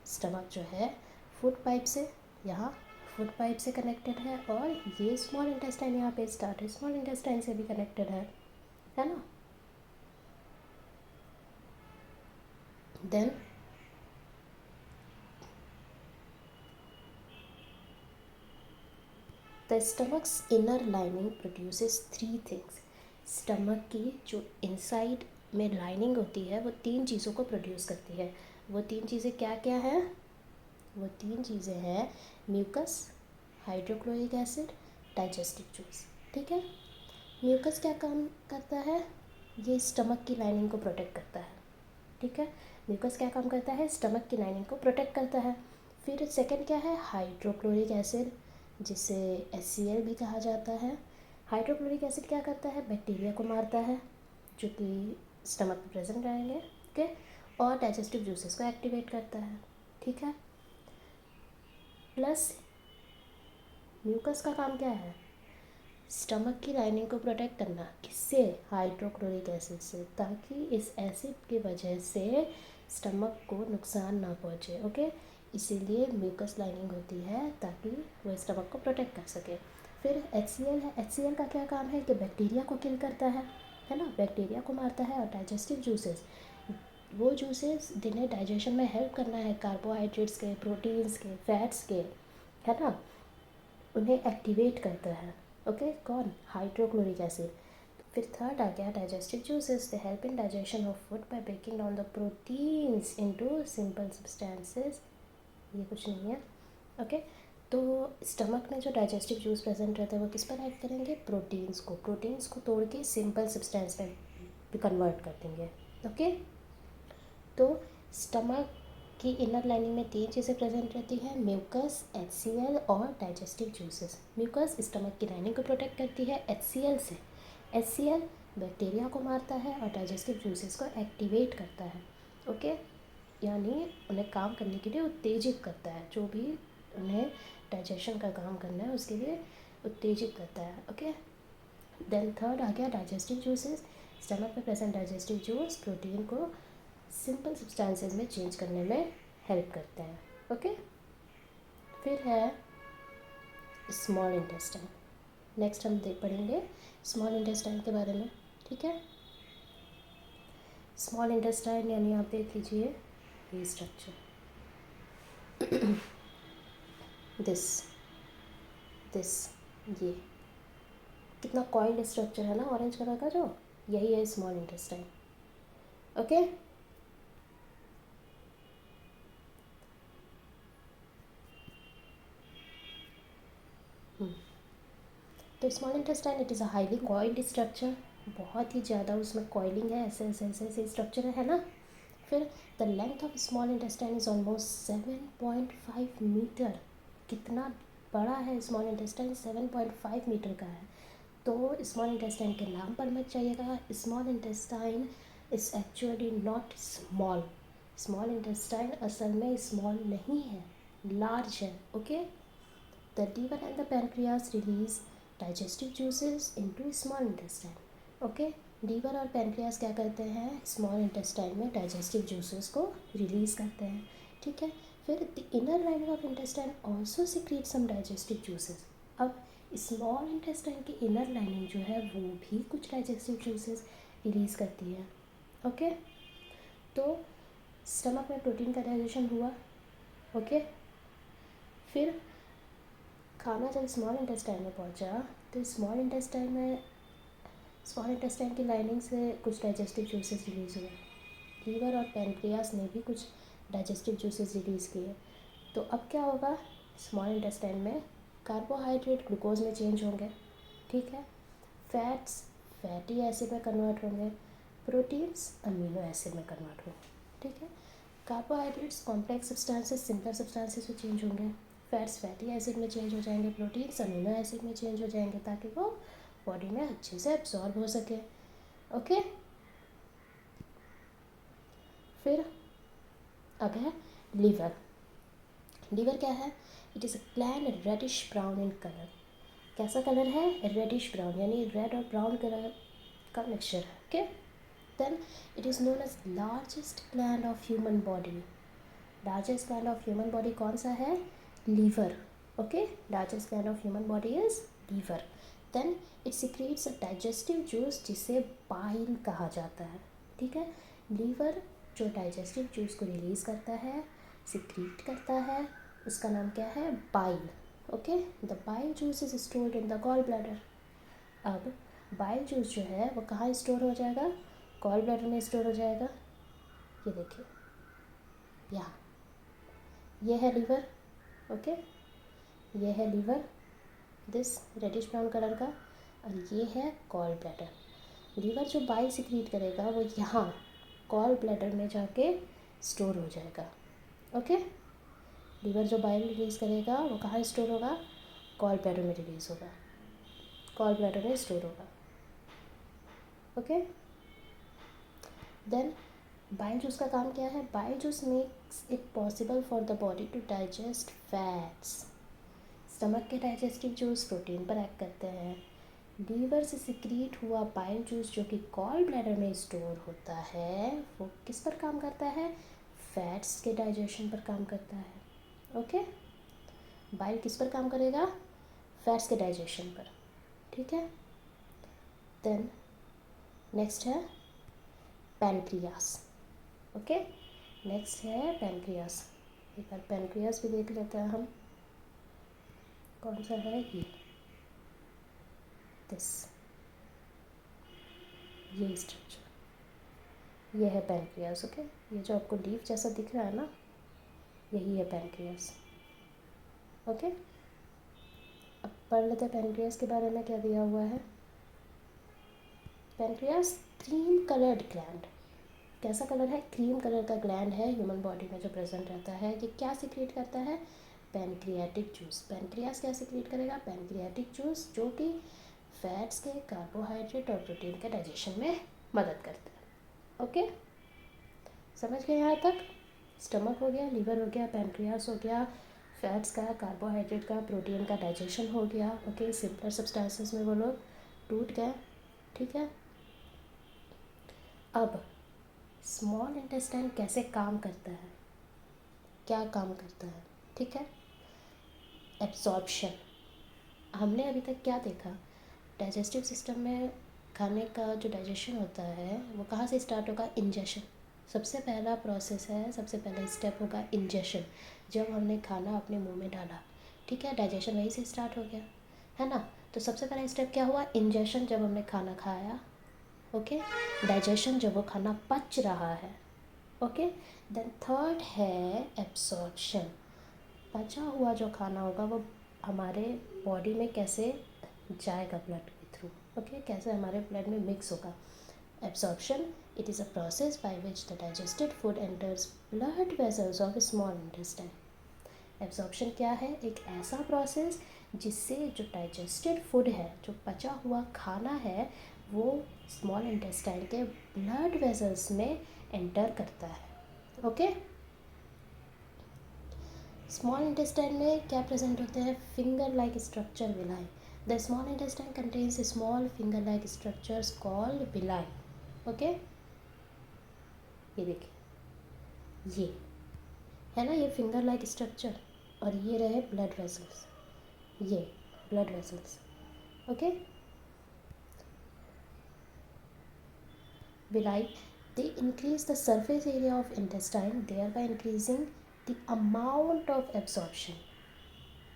स्टमक जो है फूड पाइप से, यहाँ फूड पाइप से कनेक्टेड है, और ये स्मॉल इंटेस्टाइन यहाँ पे स्टार्ट है, स्मॉल इंटेस्टाइन से भी कनेक्टेड है ना। Then the stomach's inner lining produces 3 things. Stomach की जो इनसाइड में लाइनिंग होती है वो 3 चीज़ों को प्रोड्यूस करती है। वो 3 चीज़ें क्या क्या हैं? वो 3 चीज़ें हैं mucus, hydrochloric acid, digestive juice. ठीक है, म्यूकस क्या काम करता है? ये स्टमक की लाइनिंग को प्रोटेक्ट करता है। ठीक है, म्यूकस क्या काम करता है? स्टमक की लाइनिंग को प्रोटेक्ट करता है। फिर सेकंड क्या है? हाइड्रोक्लोरिक एसिड, जिसे HCl भी कहा जाता है। हाइड्रोक्लोरिक एसिड क्या करता है? बैक्टीरिया को मारता है जो कि स्टमक में प्रेजेंट रहेंगे। ओके, और डाइजेस्टिव जूसेस को एक्टिवेट करता है। ठीक है, प्लस म्यूकस का काम क्या है? स्टमक की लाइनिंग को प्रोटेक्ट करना। किससे? हाइड्रोक्लोरिक एसिड से, ताकि इस एसिड की वजह से स्टमक को नुकसान ना पहुँचे। ओके, इसीलिए म्यूकस लाइनिंग होती है ताकि वो स्टमक को प्रोटेक्ट कर सके। फिर HCl है, HCl का क्या काम है? कि बैक्टीरिया को किल करता है ना, बैक्टीरिया को मारता है। और डाइजेस्टिव जूसेस, वो जूसेस जिन्हें डाइजेशन में हेल्प करना है, कार्बोहाइड्रेट्स के, प्रोटीन्स के, फैट्स के, है ना, उन्हें एक्टिवेट करता है। ओके, कौन? Hydrochloric acid. फिर थर्ड आ गया digestive juices, they help in digestion of food by breaking down the proteins into simple substances. ये कुछ नहीं है। ओके, तो स्टमक में जो डाइजेस्टिव जूस प्रेजेंट रहता है वो किस पर एक्ट करेंगे? प्रोटीन्स को तोड़ के सिंपल सब्सटेंस में कन्वर्ट कर देंगे। ओके, तो स्टमक की इनर लाइनिंग में 3 चीज़ें प्रेजेंट रहती हैं, म्यूकस, HCl और डाइजेस्टिव जूसेस। म्यूकस स्टमक की लाइनिंग को प्रोटेक्ट करती है HCl से, HCl बैक्टीरिया को मारता है और डाइजेस्टिव जूसेस को एक्टिवेट करता है। ओके, यानी उन्हें काम करने के लिए उत्तेजित करता है, जो भी उन्हें डाइजेशन का काम करना है उसके लिए उत्तेजित करता है। ओके, देन थर्ड आ गया डाइजेस्टिव जूसेस, स्टमक में प्रेजेंट डाइजेस्टिव जूस प्रोटीन को सिंपल सब्सटेंसेस में चेंज करने में हेल्प करते हैं। ओके, फिर है स्मॉल इंटेस्टाइन। नेक्स्ट हम देख पढ़ेंगे स्मॉल इंटेस्टाइन के बारे में। ठीक है, स्मॉल इंटेस्टाइन यानी आप देख लीजिए ये स्ट्रक्चर, दिस ये कितना कॉइल्ड स्ट्रक्चर है ना ऑरेंज कलर का, जो यही है स्मॉल इंटेस्टाइन। ओके, तो small intestine it is a highly coiled structure, बहुत ही ज़्यादा उसमें कॉइलिंग है, ऐसे ऐसे ऐसे ऐसे स्ट्रक्चर है ना। फिर the length of small intestine is almost 7.5 metre. कितना बड़ा है स्मॉल इंटेस्टाइन, 7.5 मीटर का है। तो स्मॉल इंटेस्टाइन के नाम पर मत जाइएगा, small intestine is actually not small. Small intestine असल में स्मॉल नहीं है, लार्ज है। Okay, the liver and the pancreas release digestive juices into small intestine. Okay, liver और पैनक्रियास क्या करते हैं, स्मॉल इंटेस्टाइन में डाइजेस्टिव जूसेस को रिलीज़ करते हैं। ठीक है, फिर the inner lining of intestine also secrete some digestive juices. अब स्मॉल इंटेस्टाइन की इनर लाइनिंग जो है वो भी कुछ डाइजेस्टिव जूसेस रिलीज़ करती है। ओके, तो स्टमक में प्रोटीन का डाइजेशन हुआ। ओके, फिर खाना जब स्मॉल इंटेस्टाइन में पहुंचा तो स्मॉल इंटेस्टाइन की लाइनिंग से कुछ डाइजेस्टिव जूसेस रिलीज़ हुए। लीवर और पैनक्रियास ने भी कुछ डाइजेस्टिव जूसेस रिलीज़ किए। तो अब क्या होगा, स्मॉल इंटेस्टाइन में कार्बोहाइड्रेट ग्लूकोज में चेंज होंगे। ठीक है, फैट्स फैटी एसिड में कन्वर्ट होंगे, प्रोटीन्स अमीनो एसिड में कन्वर्ट होंगे। ठीक है, carbohydrates complex substances simple substances में चेंज होंगे, फैट्स फैटी एसिड में चेंज हो जाएंगे, प्रोटीन्स अमीनो एसिड में चेंज हो जाएंगे ताकि वो बॉडी में अच्छे से एब्जॉर्ब हो सके। ओके, फिर अब है लीवर। लीवर क्या है, it is a gland reddish brown in colour. कैसा कलर है, रेडिश ब्राउन, यानी रेड और ब्राउन कलर का मिक्सचर है। Okay, then it is known as largest gland of human body. Largest gland of human body कौन सा है, liver. Okay, largest gland of human body is liver. Then it secretes a digestive juice जिसे bile कहा जाता है। ठीक है, liver जो डाइजेस्टिव जूस को रिलीज़ करता है, सिक्रीट करता है, उसका नाम क्या है, bile. Okay, the bile juice is stored in the gall bladder. अब बाइल जूस जो है वो कहाँ स्टोर हो जाएगा, गॉल ब्लैडर में स्टोर हो जाएगा। ये देखिए यहाँ, ये है लीवर। ओके, ये है liver, this reddish brown colour का, और ये है गॉल ब्लैडर। लीवर जो बाइल सिक्रीट करेगा वो यहाँ गॉल ब्लैडर में जाके स्टोर हो जाएगा। ओके, लीवर जो बाइल रिलीज़ करेगा वो कहाँ स्टोर होगा, गॉल ब्लैडर में रिलीज़ होगा, गॉल ब्लैडर में स्टोर होगा। ओके, देन बाइल जूस का काम क्या है, bile juice makes it possible for the body to digest fats. Stomach के डाइजेस्टिव जूस प्रोटीन पर एक्ट करते हैं। लीवर से सिक्रीट हुआ बाइल जूस जो कि गॉल ब्लैडर में स्टोर होता है वो किस पर काम करता है, फैट्स के डाइजेशन पर काम करता है। ओके, बाइल किस पर काम करेगा, फैट्स के डाइजेशन पर। ठीक है, देन नेक्स्ट है पैनक्रियास। ओके, नेक्स्ट है पैनक्रियास। एक बार पैनक्रियास भी देख लेते हैं हम, कौन सा है ये, दिस, ये स्ट्रक्चर, ये है पैनक्रियास। ओके, ये जो आपको लीफ जैसा दिख रहा है ना, यही है पैनक्रियास। ओके, अब पढ़ लेते हैं पैनक्रियास के बारे में क्या दिया हुआ है। पैनक्रियास क्रीम कलर्ड ग्लैंड, कैसा कलर है, क्रीम कलर का ग्लैंड है ह्यूमन बॉडी में जो प्रेजेंट रहता है। ये क्या सिक्रीट करता है, पैनक्रियाटिक जूस। पैनक्रियास क्या सिक्रीट करेगा, पैनक्रियाटिक जूस, जो कि फैट्स के, कार्बोहाइड्रेट और प्रोटीन के डाइजेशन में मदद करता है। ओके, समझ गए यहाँ तक, स्टमक हो गया, लीवर हो गया, पैनक्रियास हो गया, फैट्स का, कार्बोहाइड्रेट का, प्रोटीन का डाइजेशन हो गया। ओके, सिंपलर सब्सटेंसेस में वो लोग टूट गए। ठीक है, अब स्मॉल इंटेस्टाइन कैसे काम करता है, क्या काम करता है, ठीक है। एब्जॉर्प्शन, हमने अभी तक क्या देखा, डाइजेस्टिव सिस्टम में खाने का जो डाइजेशन होता है वो कहाँ से स्टार्ट होगा, इंजेशन। सबसे पहला प्रोसेस है, सबसे पहला स्टेप होगा इंजेशन, जब हमने खाना अपने मुंह में डाला, ठीक है, डाइजेशन वहीं से स्टार्ट हो गया, है ना। तो सबसे पहला स्टेप क्या हुआ, इंजेशन, जब हमने खाना खाया, ओके। डाइजेशन, जब वो खाना पच रहा है, ओके। देन थर्ड है एब्सॉर्प्शन, पचा हुआ जो खाना होगा वो हमारे बॉडी में कैसे जाएगा, ब्लड के थ्रू, ओके, कैसे हमारे ब्लड में मिक्स होगा। Absorption, it is a process by which the digested food enters blood vessels of small intestine. Absorption क्या है, एक ऐसा प्रोसेस जिससे जो डाइजेस्टेड फूड है, जो पचा हुआ खाना है, वो स्मॉल इंटेस्टाइन के ब्लड वेसल्स में एंटर करता है, ओके। स्मॉल इंटेस्टाइन में क्या प्रेजेंट होते हैं, finger like structure villi. The small intestine contains small finger like structures called villi, okay. ये देखिए, ये है ना, ये फिंगर लाइक स्ट्रक्चर, और ये रहे ब्लड वेसल्स, ये blood vessels, okay. villi, they increase the surface area of intestine, thereby increasing the amount of absorption,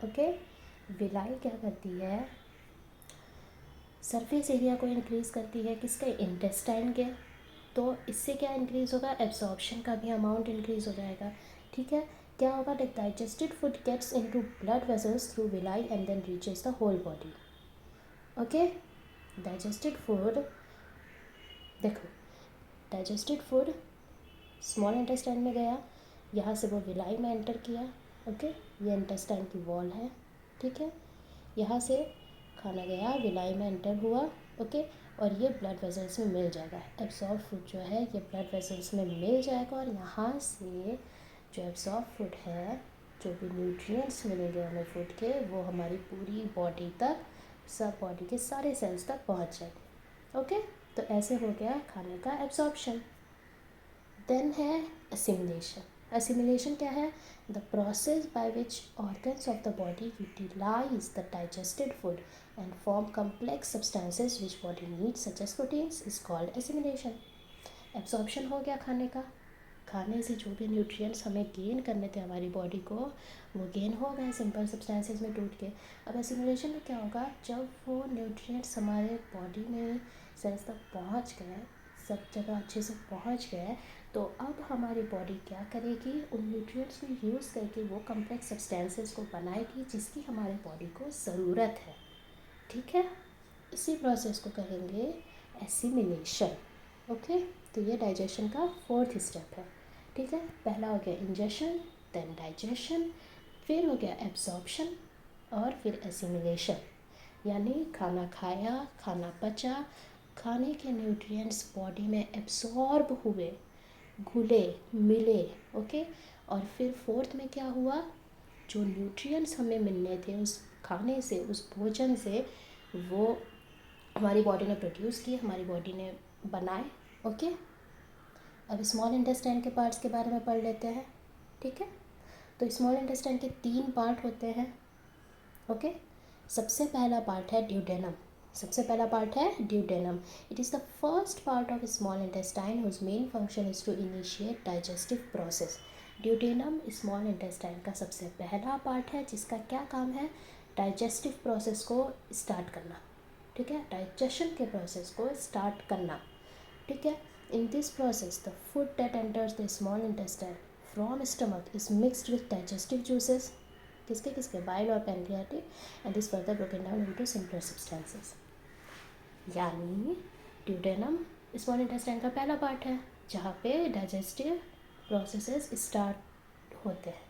okay। villi क्या करती है, सरफेस एरिया को इंक्रीज़ करती है, किसके, इंटेस्टाइन के। तो इससे क्या इंक्रीज़ होगा, एब्जॉर्प्शन का भी अमाउंट इंक्रीज़ हो जाएगा, ठीक है। क्या होगा, the digested food gets into blood vessels through villi and then reaches the whole body, okay. Digested food, देखो, डाइजेस्टेड फूड स्मॉल इंटेस्टाइन में गया, यहाँ से वो विलाई में एंटर किया, ओके। ये इंटेस्टाइन की वॉल है, ठीक है। यहाँ से खाना गया, विलाई में एंटर हुआ, ओके, और ये ब्लड वेसल्स में मिल जाएगा। एब्जॉर्ब फूड जो है ये ब्लड वेसल्स में मिल जाएगा, और यहाँ से जो एब्जॉर्ब फूड है, जो भी न्यूट्रिएंट्स मिलेंगे हमें फूड के, वो हमारी पूरी बॉडी तक, सब बॉडी के सारे सेल्स तक पहुँच जाएंगे, ओके। तो ऐसे हो गया खाने का एब्जॉर्प्शन। देन है असिमिलेशन। असिमिलेशन क्या है, the process by which organs of the body utilize the digested food and form complex substances which body needs such as proteins is called assimilation. Absorption हो गया खाने का, खाने से जो भी न्यूट्रिएंट्स हमें गेन करने थे हमारी बॉडी को, वो गेन हो गए सिंपल सब्सटेंसेस में टूट के। अब एसिमिलेशन में क्या होगा, जब वो न्यूट्रिएंट्स हमारे बॉडी में सेल्स तक पहुंच गए, सब जगह अच्छे से पहुंच गए, तो अब हमारी बॉडी क्या करेगी, उन न्यूट्रिएंट्स को यूज़ करके वो कम्प्लेक्स सब्सटेंसेस को बनाएगी जिसकी हमारे बॉडी को ज़रूरत है, ठीक है। इसी प्रोसेस को कहेंगे एसिमिलेशन, ओके। तो ये डाइजेशन का फोर्थ स्टेप है, ठीक है। पहला हो गया इंजेशन, देन डाइजेशन, फिर हो गया एब्जॉर्प्शन, और फिर एसिमिलेशन, यानी खाना खाया, खाना पचा, खाने के न्यूट्रिएंट्स बॉडी में एब्सॉर्ब हुए, घुले मिले, ओके। और फिर फोर्थ में क्या हुआ, जो न्यूट्रिएंट्स हमें मिलने थे उस खाने से, उस भोजन से, वो हमारी बॉडी ने प्रोड्यूस किए, हमारी बॉडी ने बनाए, ओके। अब स्मॉल इंटेस्टाइन के पार्ट्स के बारे में पढ़ लेते हैं, ठीक है। तो स्मॉल इंटेस्टाइन के 3 पार्ट होते हैं, ओके। सबसे पहला पार्ट है ड्यूडेनम। सबसे पहला पार्ट है duodenum. It is the first part of small intestine whose main function is to initiate digestive process. Duodenum small intestine का सबसे पहला पार्ट है जिसका क्या काम है, डाइजेस्टिव प्रोसेस को स्टार्ट करना, ठीक है, डाइजेशन के प्रोसेस को स्टार्ट करना, ठीक है। In this process the food that enters the small intestine from stomach is mixed with digestive juices, किसके किसके, बाइल और pancreatic, and is further broken down into simpler substances. यानी ड्यूडेनम स्मॉल इंटेस्टाइन का पहला part है जहाँ पे digestive processes start होते हैं,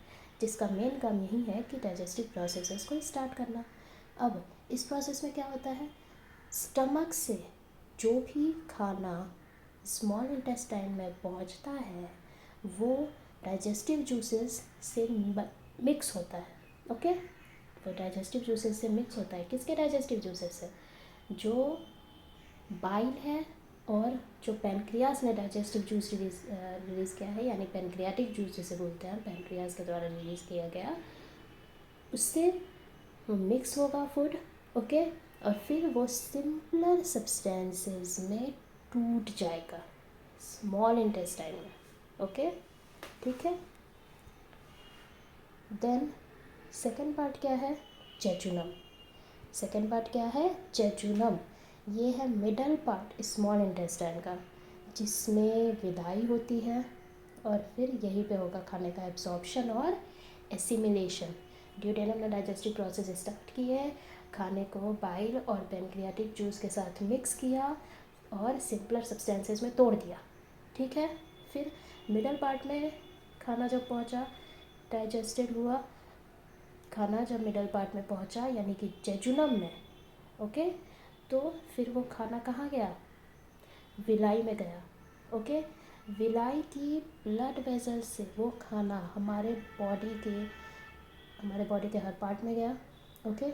जिसका मेन काम यही है कि डाइजेस्टिव प्रोसेसेस को स्टार्ट करना। अब इस प्रोसेस में क्या होता है, स्टमक से जो भी खाना स्मॉल इंटेस्टाइन में पहुंचता है वो डाइजेस्टिव जूसेस से मिक्स होता है, ओके। वो डाइजेस्टिव जूसेस से मिक्स होता है, किसके डाइजेस्टिव जूसेस से, जो बाइल है और जो पैनक्रियास ने डाइजेस्टिव जूस रिलीज़ किया है, यानी पैनक्रियाटिक जूस जिसे बोलते हैं, पैनक्रियास के द्वारा रिलीज़ किया गया, उससे मिक्स होगा फूड, ओके, और फिर वो सिंपलर सब्सटेंसेस में टूट जाएगा स्मॉल इंटेस्टाइन में, ओके, ठीक है। देन सेकेंड पार्ट क्या है? जेजुनम। सेकेंड पार्ट क्या है? जेजुनम। ये है मिडल पार्ट स्मॉल इंटेस्टाइन का, जिसमें विदाई होती है और फिर यहीं पे होगा खाने का एब्जॉर्प्शन और एसिमिलेशन। ड्यूडेनम ने डाइजेस्टिव प्रोसेस स्टार्ट की है, खाने को बाइल और पैनक्रियाटिक जूस के साथ मिक्स किया और सिंपलर सब्सटेंसेस में तोड़ दिया, ठीक है। फिर मिडल पार्ट में खाना जब पहुंचा, डाइजेस्टेड हुआ, खाना जब मिडल पार्ट में पहुंचा यानी कि जेजुनम में, ओके, तो फिर वो खाना कहाँ गया? विलाई में गया, ओके। विलाई की ब्लड वेसल से वो खाना हमारे बॉडी के हर पार्ट में गया, ओके।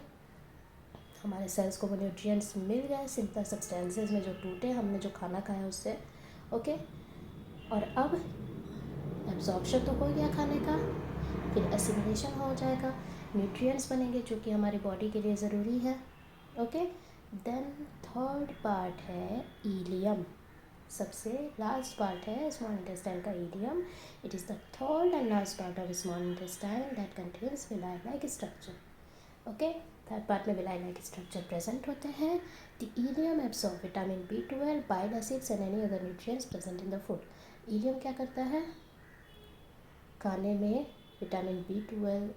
हमारे सेल्स को वो न्यूट्रिएंट्स मिल गए सिंपल सब्सटेंसेस में जो टूटे हमने जो खाना खाया उससे, ओके। और अब एब्जॉर्प्शन तो हो गया खाने का, फिर एसिमिलेशन हो जाएगा, न्यूट्रिएंट्स बनेंगे जो कि हमारी बॉडी के लिए ज़रूरी है, ओके। देन थर्ड पार्ट है इलियम। सबसे लास्ट पार्ट है स्मॉल इंटेस्टाइन का ileum. It is the third and last part of small intestine that contains villi like structure, okay. Third part में विलाई लाइक स्ट्रक्चर प्रेजेंट होते हैं। The ileum absorb vitamin B12, bile acids and any other nutrients present in the food. Ileum क्या करता है? खाने में vitamin B12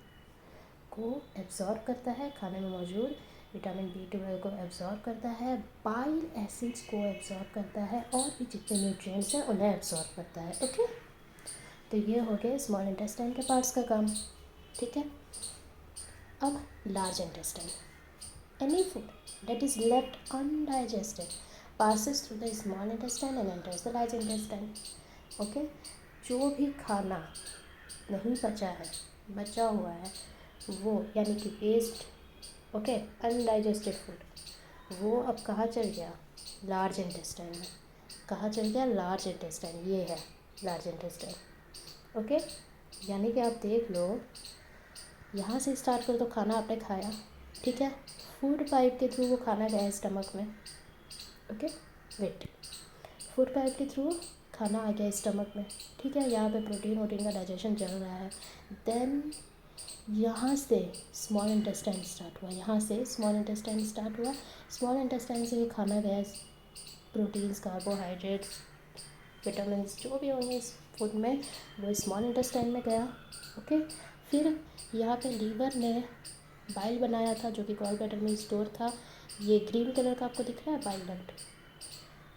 को absorb करता है, खाने में मौजूद विटामिन B12 को एब्जॉर्ब करता है, बाइल एसिड्स को एब्जॉर्ब करता है और भी जितने न्यूट्रिएंट्स हैं उन्हें एब्जॉर्ब करता है, ओके। तो ये हो गए स्मॉल इंटेस्टाइन के पार्ट्स का काम, ठीक है। अब large intestine, any food that is left undigested passes through the small intestine and enters the large intestine, okay। जो भी खाना नहीं पचा है, बचा हुआ है, वो यानी कि वेस्ट, ओके, अनडाइजेस्टेड फूड, वो अब कहाँ चल गया? लार्ज इंटेस्टाइन में। कहाँ चल गया? Large intestine. ये है लार्ज इंटेस्टाइन, ओके। यानी कि आप देख लो, यहाँ से स्टार्ट कर, तो खाना आपने खाया, ठीक है, फूड पाइप के थ्रू वो खाना गया स्टमक में, ओके। वेट, फूड पाइप के थ्रू खाना आ गया स्टमक में, ठीक है। यहाँ पे प्रोटीन वोटीन का डाइजेशन चल रहा है। देन यहाँ से स्मॉल इंटेस्टाइन स्टार्ट हुआ, यहाँ से स्मॉल इंटेस्टाइन स्टार्ट हुआ। स्मॉल इंटेस्टाइन से ये खाना गया, प्रोटीन्स, कार्बोहाइड्रेट्स, विटामिन्स जो भी होंगे इस फूड में, वो स्मॉल इंटेस्टाइन में गया, ओके। फिर यहाँ पे लीवर ने बाइल बनाया था जो कि गॉल ब्लैडर में स्टोर था। ये ग्रीन कलर का आपको दिख रहा है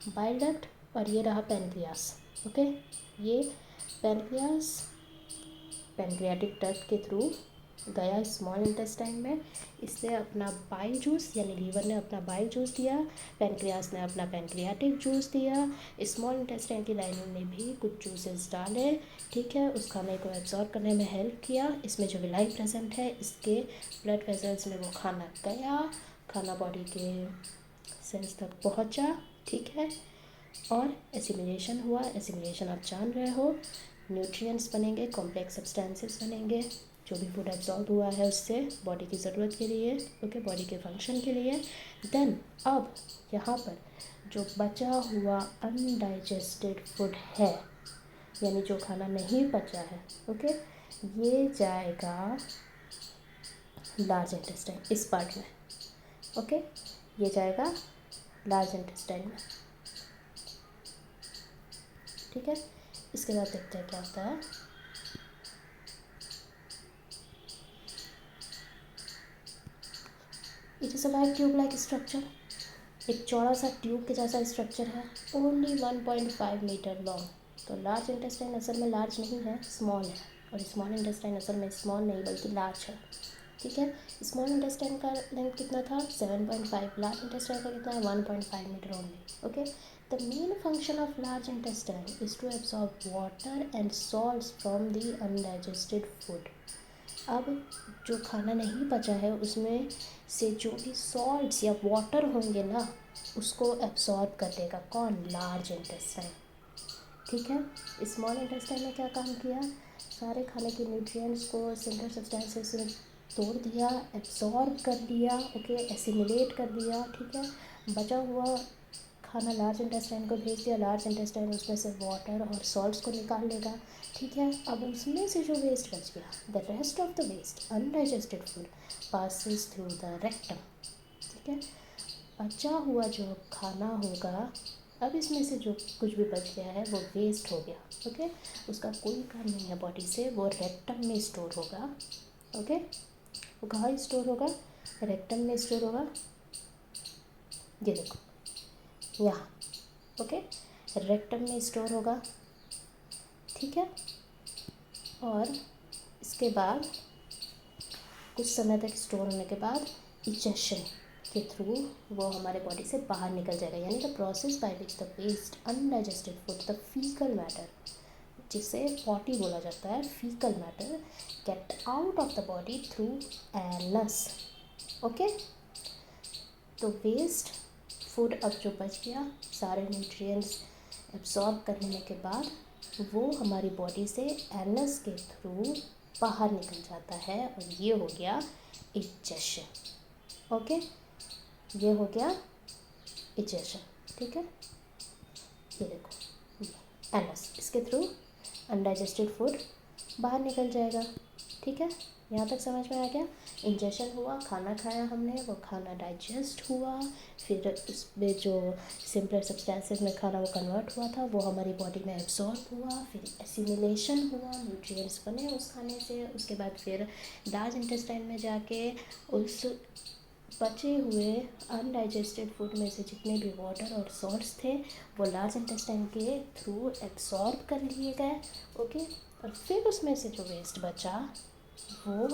बाइल डक्ट, और ये रहा पैनक्रियास, ओके। ये पैनक्रियास पैनक्रियाटिक डक्ट के थ्रू गया स्मॉल इंटेस्टाइन में। इसने अपना बाइल जूस, यानी लीवर ने अपना बाइल जूस दिया, पैनक्रियास ने अपना पैनक्रियाटिक जूस दिया, स्मॉल इंटेस्टाइन की लाइनिंग ने भी कुछ जूसेस डाले, ठीक है, उस खाने को एब्जॉर्ब करने में हेल्प किया। इसमें जो विलाई प्रेजेंट है, इसके ब्लड वेसल्स में वो खाना गया, खाना बॉडी के सेल्स तक पहुंचा, ठीक है, और एसिमिलेशन हुआ। एसिमिलेशन आप जान रहे हो, न्यूट्रिएंट्स बनेंगे, कॉम्प्लेक्स सब्सटेंसेस बनेंगे, जो भी फूड एब्जॉर्ब हुआ है उससे बॉडी की ज़रूरत के लिए, ओके, बॉडी के फंक्शन के लिए। देन अब यहाँ पर जो बचा हुआ अनडाइजेस्टेड फूड है, यानी जो खाना नहीं पचा है, ओके, ये जाएगा लार्ज इंटेस्टाइन, इस पार्ट में, ओके, ये जाएगा लार्ज इंटेस्टाइन में, ठीक है। इसके बाद देखते हैं क्या होता है। It is a like tube like structure, एक चौड़ा सा ट्यूब के जैसा स्ट्रक्चर है, ओनली 1.5 मीटर लॉन्ग। तो लार्ज इंटेस्टाइन असल में लार्ज नहीं है, स्मॉल है, और स्मॉल इंटेस्टाइन असल में स्मॉल नहीं बल्कि लार्ज है, ठीक है। स्मॉल इंटेस्टाइन का लेंथ कितना था? 7.5। लार्ज इंटेस्टाइन का कितना है? 1.5 metre only, okay. The main function of large intestine is to absorb water and salts from the undigested food. अब जो खाना नहीं पचा है उसमें से जो भी सॉल्ट्स या वाटर होंगे ना, उसको एब्सॉर्ब कर लेगा। कौन? Large intestine. ठीक है। स्मॉल इंटेस्टाइन ने क्या काम किया? सारे खाने के न्यूट्रिएंट्स को सिंपल सब्सटेंसेस से तोड़ दिया, एब्सॉर्ब कर लिया, ओके, एसिमिलेट कर दिया। ठीक है। बचा हुआ खाना लार्ज इंटेस्टाइन को भेज दिया, लार्ज इंटेस्टाइन उसमें से वाटर और सॉल्ट्स को निकाल लेगा। ठीक है। अब उसमें से जो वेस्ट बच गया, the rest of the waste undigested food passes through the rectum. ठीक है। बचा हुआ जो खाना होगा, अब इसमें से जो कुछ भी बच गया है वो वेस्ट हो गया। ओके। उसका कोई काम नहीं है बॉडी से, वो रेक्टम में स्टोर होगा। ओके। वो कहाँ स्टोर होगा? रेक्टम में स्टोर होगा। ये देखो यहाँ, ओके, रेक्टम में स्टोर होगा। ठीक है। और इसके बाद कुछ समय तक स्टोर होने के बाद इजेक्शन के थ्रू वो हमारे बॉडी से बाहर निकल जाएगा। यानी the process by which the waste undigested food the faecal matter, जिसे पॉटी बोला जाता है, faecal matter, get out of the body through anus. Okay. तो वेस्ट फूड अब जो बच गया, सारे न्यूट्रिएंट्स एब्सॉर्ब कर लेने के बाद वो हमारी बॉडी से एनस के थ्रू बाहर निकल जाता है, और ये हो गया इजेक्शन। ओके। ये हो गया इजेक्शन। ठीक है। ये देखो, ये एनस, इसके थ्रू अनडाइजेस्टेड फूड बाहर निकल जाएगा। ठीक है। यहाँ तक समझ में आ गया? इंजेक्शन हुआ, खाना खाया हमने, वो खाना डाइजेस्ट हुआ, फिर उसमें जो सिंपल सब्सटेंसेस में खाना वो कन्वर्ट हुआ था, वो हमारी बॉडी में एब्जॉर्ब हुआ, फिर एसिमिलेशन हुआ, न्यूट्रिएंट्स बने उस खाने से, उसके बाद फिर लार्ज इंटेस्टाइन में जाके उस बचे हुए अनडाइजेस्टेड फूड में से जितने भी वाटर और सॉल्ट्स थे वो लार्ज इंटेस्टाइन के थ्रू एब्सॉर्ब कर लिए गए। ओके। और फिर उसमें से जो वेस्ट बचा वो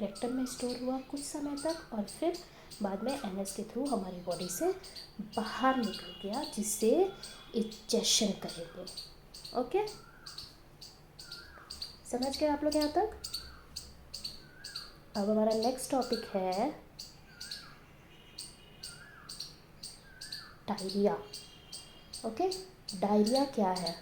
रेक्टम में स्टोर हुआ कुछ समय तक, और फिर बाद में एनएस के थ्रू हमारी बॉडी से बाहर निकल गया, जिससे इजेक्शन कहेंगे। ओके। समझ गए आप लोग यहाँ तक? अब हमारा नेक्स्ट टॉपिक है डायरिया। ओके। डायरिया क्या है?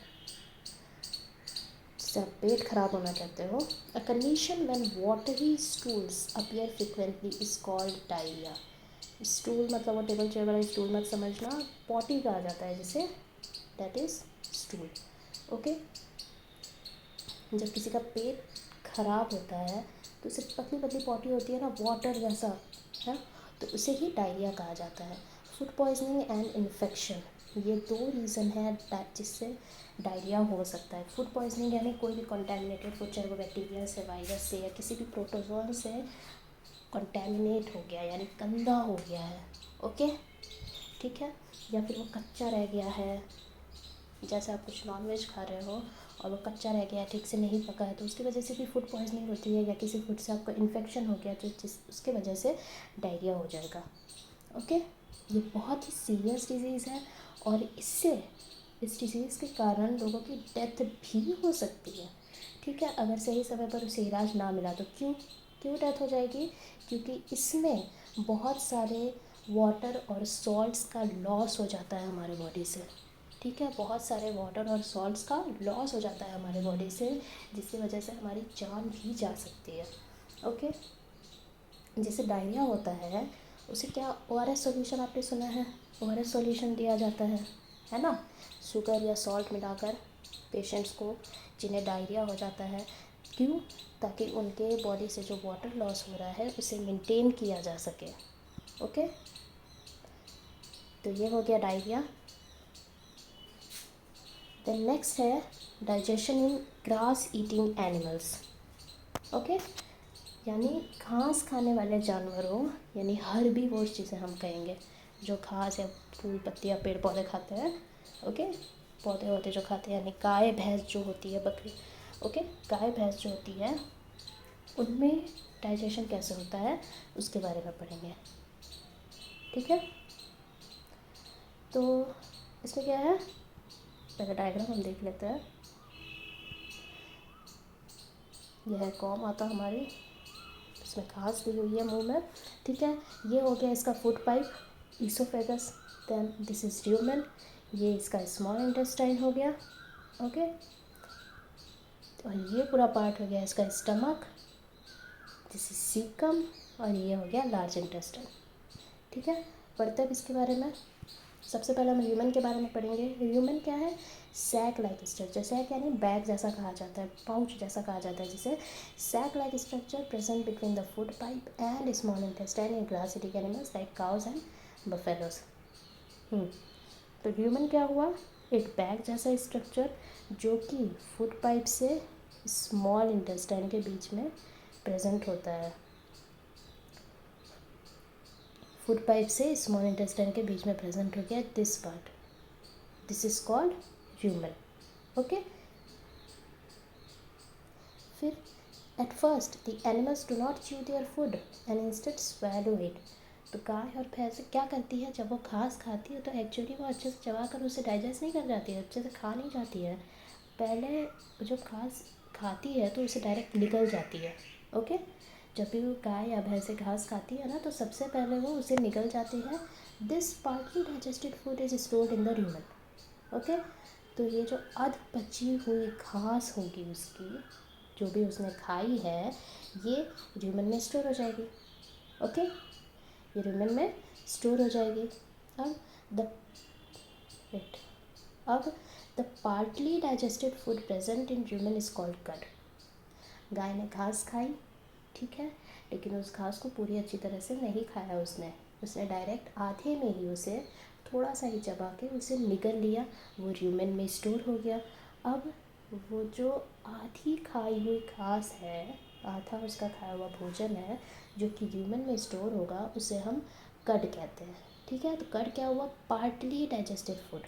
जिसे आप पेट खराब होना कहते हो। A condition when watery stools appear frequently is called diarrhoea. Stool मतलब वो टेबल चेयर वाला स्टूल मत समझना, पॉटी कहा जाता है जिसे, दैट इज़ स्टूल। ओके। जब किसी का पेट खराब होता है तो उसे पतली पतली पॉटी होती है ना, वाटर जैसा है, तो उसे ही डायरिया कहा जाता है। फूड पॉइजनिंग एंड इन्फेक्शन, ये दो रीज़न है जिससे डायरिया हो सकता है। फूड पॉइजनिंग यानी कोई भी कंटेमिनेटेड फूड, चाहे वो बैक्टीरिया से, वायरस से, या किसी भी प्रोटोजोन से कंटेमिनेट हो गया, यानी गंदा हो गया है। ओके। ठीक है। या फिर वो कच्चा रह गया है, जैसे आप कुछ नॉनवेज खा रहे हो और वो कच्चा रह गया है, ठीक से नहीं पका है, तो उसकी वजह से भी फूड पॉइजनिंग होती है। या किसी फूड से आपको इन्फेक्शन हो गया तो उसके वजह से डायरिया हो जाएगा। ओके। ये बहुत ही सीरियस डिजीज़ है, और इस डिजीज़ के कारण लोगों की डेथ भी हो सकती है। ठीक है। अगर सही समय पर उसे इलाज ना मिला तो क्यों डेथ हो जाएगी? क्योंकि इसमें बहुत सारे वाटर और सॉल्ट्स का लॉस हो जाता है हमारे बॉडी से। ठीक है। बहुत सारे वाटर और सॉल्ट्स का लॉस हो जाता है हमारे बॉडी से, जिसकी वजह से हमारी जान भी जा सकती है। ओके। जैसे डायरिया होता है, उसे क्या ORS सॉल्यूशन आपने सुना है? ORS सॉल्यूशन दिया जाता है ना, शुगर या सॉल्ट मिलाकर पेशेंट्स को जिन्हें डायरिया हो जाता है। क्यों? ताकि उनके बॉडी से जो वाटर लॉस हो रहा है उसे मेंटेन किया जा सके। ओके। तो ये हो गया डायरिया। देन नेक्स्ट है डाइजेशन इन ग्रास ईटिंग एनिमल्स। ओके। यानी घास खाने वाले जानवरों, यानी हर्बीवोर्स जिसे हम कहेंगे, जो घास या फूल पत्तियाँ पेड़ पौधे खाते हैं। ओके। पौधे होते जो खाते हैं, यानी गाय भैंस जो होती है, बकरी। ओके। गाय भैंस जो होती है उनमें डाइजेशन कैसे होता है उसके बारे में पढ़ेंगे। ठीक है। तो इसमें क्या है, पहले डायग्राम हम देख लेते हैं। यह है कॉम आता हमारी उसमें घास दी हुई है मुंह में, ठीक है। ये हो गया इसका food pipe, oesophagus. Then this is lumen, ये इसका स्मॉल इंटेस्टाइन हो गया, ओके। और ये पूरा पार्ट हो गया इसका स्टमक, दिस इज सीकम, और ये हो गया लार्ज इंटेस्टाइन, ठीक है। पढ़ते हैं इसके बारे में। सबसे पहले हम ह्यूमन के बारे में पढ़ेंगे। ह्यूमन क्या है? Sac like structure. सैक यानी बैग जैसा कहा जाता है, पाउच जैसा कहा जाता है जिसे। Sac like structure present between the food pipe and small intestine in grass eating animals like cows and buffaloes. तो ह्यूमन क्या हुआ? एक बैग जैसा स्ट्रक्चर जो कि फूड पाइप से स्मॉल इंटेस्टाइन के बीच में प्रेजेंट होता है। फूड पाइप से स्मॉल इंटेस्टाइन के बीच में प्रेजेंट हो गया this part, this is called rumen, okay. फिर at first the animals do not chew their food and instead swallow it. तो गाय और भैंस क्या करती है? जब वो घास खाती है तो एक्चुअली वो अच्छे से चबा कर उसे डाइजेस्ट नहीं कर जाती है, अच्छे से खा नहीं जाती है। पहले जब घास खाती है तो उसे डायरेक्ट निगल जाती है, ओके। जब भी वो गाय या भैंस घास खाती है ना तो सबसे पहले वो उसे निगल जाती है। This partly digested food is stored in the human, okay. तो ये जो अध पची हुई घास होगी उसकी, जो भी उसने खाई है, ये ह्यूमन में स्टोर हो जाएगी, ओके। ये ह्यूमन में स्टोर हो जाएगी। अब द वेट अब the partly digested food present in human is called कड। गाय ने घास खाई, ठीक है, लेकिन उस घास को पूरी अच्छी तरह से नहीं खाया उसने। उसने डायरेक्ट आधे में ही उसे थोड़ा सा ही चबा के उसे निगल लिया, वो ह्यूमन में स्टोर हो गया। अब वो जो आधी खाई हुई घास है, आधा उसका खाया हुआ भोजन है जो कि ह्यूमन में स्टोर होगा, उसे हम कड कहते हैं, ठीक है। तो कड क्या हुआ? Partly digested food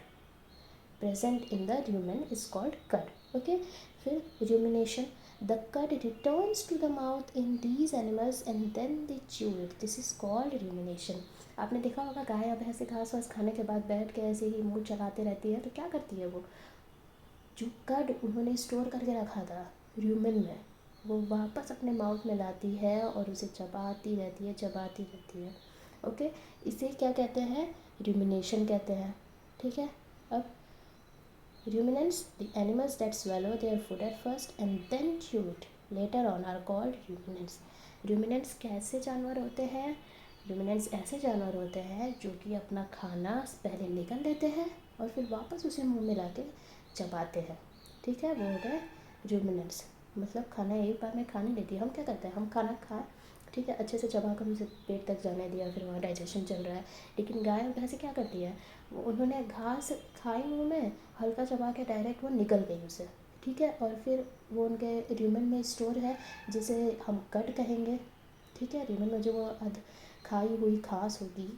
present in the human is called cud, okay। फिर rumination, the cud returns to the mouth in these animals and then they chew it, this is called rumination। आपने देखा होगा गाय या भैंस घास वास खाने के बाद बैठ के ऐसे ही मुंह चलाते रहती है, तो क्या करती है वो? जो कड उन्होंने स्टोर करके रखा था ह्यूमन में, वो वापस अपने माउथ में लाती है और उसे चबाती रहती है, चबाती रहती है, ओके। इसे क्या कहते हैं? rumination कहते हैं, ठीक है। अब ruminants, the animals that swallow their food at first and then chew it later on are called ruminants। ruminants कैसे जानवर होते हैं? ruminants ऐसे जानवर होते हैं जो कि अपना खाना पहले निगल लेते हैं और फिर वापस उसे मुंह में लाके चबाते हैं, ठीक है। वो हो गए ruminants, मतलब खाना एक बार में खा नहीं लेती। हम क्या करते हैं? हम खाना खा, ठीक है, अच्छे से चबा कर उसे पेट तक जाने दिया, फिर वहाँ डाइजेशन चल रहा है। लेकिन गाय और भैंस क्या करती है? उन्होंने घास खाई मुंह में, हल्का चबा के डायरेक्ट वो निकल गई उसे, ठीक है। और फिर वो उनके र्यूमन में स्टोर है जिसे हम कड कहेंगे, ठीक है। र्यूमन में जो वो खाई हुई घास होगी,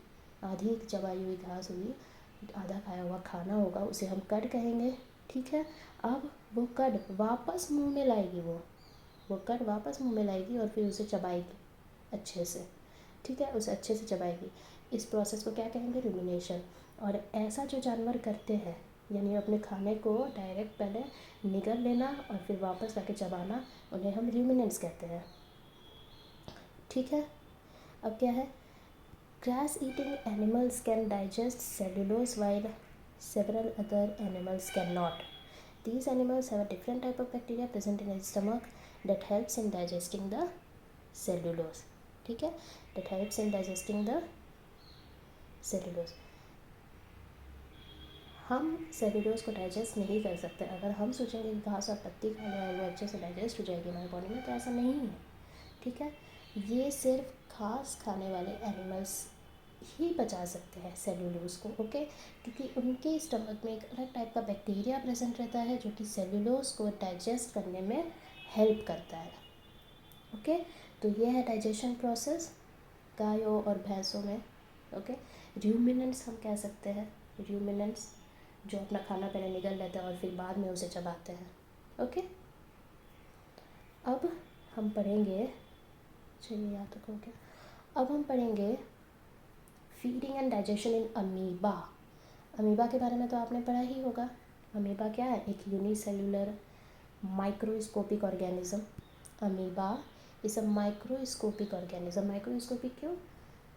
आधी चबाई हुई घास होगी, आधा खाया हुआ खाना होगा, उसे हम कड कहेंगे, ठीक है। अब वो कड वापस मुंह में लाएगी, वो कड वापस मुंह में लाएगी और फिर उसे चबाएगी अच्छे से, ठीक है, उसे अच्छे से चबाएगी। इस प्रोसेस को क्या कहेंगे? रुमिनेशन। और ऐसा जो जानवर करते हैं, यानी अपने खाने को डायरेक्ट पहले निगल लेना और फिर वापस लाके चबाना, उन्हें हम रूमिनेंट्स कहते हैं, ठीक है। अब क्या है? Grass eating animals can digest cellulose while several other animals cannot. These animals have a different type of bacteria present in their stomach that helps in digesting the cellulose, ठीक है, that helps in digesting the cellulose। हम cellulose को digest नहीं कर सकते। अगर हम सोचेंगे कि घास और पत्ती खा लें और वो अच्छे से डाइजेस्ट हो जाएगी हमारे बॉडी में, तो ऐसा नहीं है, ठीक है। ये सिर्फ घास खाने वाले एनिमल्स ही बचा सकते हैं सेलुलोज को, ओके, क्योंकि उनके स्टमक में एक अलग टाइप का बैक्टीरिया प्रेजेंट रहता है जो कि सेलुलोज को डाइजेस्ट करने में हेल्प करता है, ओके। तो ये है डाइजेशन प्रोसेस गायों और भैंसों में, ओके। रूमिनेंट्स हम कह सकते हैं, रूमिनेंट्स जो अपना खाना पहले निगल लेते हैं और फिर बाद में उसे चबाते हैं, ओके। अब हम पढ़ेंगे, चलिए याद तक हो गया। अब हम पढ़ेंगे feeding and digestion in amoeba. Amoeba के बारे में तो आपने पढ़ा ही होगा। अमीबा क्या है? एक unicellular microscopic organism. Amoeba is a microscopic organism. Microscopic क्यों?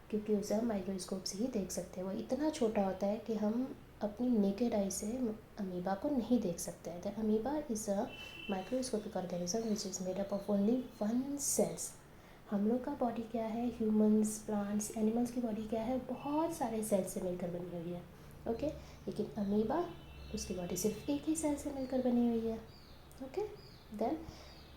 क्योंकि उसे हम माइक्रोस्कोप से ही देख सकते हैं। वो इतना छोटा होता है कि हम अपनी नेकेड आई से अमीबा को नहीं देख सकते हैं। The amoeba is a microscopic organism which is made up of only 1 cells. हम लोग का बॉडी क्या है, ह्यूमंस, प्लांट्स, एनिमल्स की बॉडी क्या है, बहुत सारे सेल्स से मिलकर बनी हुई है। ओके, लेकिन अमीबा, उसकी बॉडी सिर्फ एक ही सेल से मिलकर बनी हुई है। Okay, then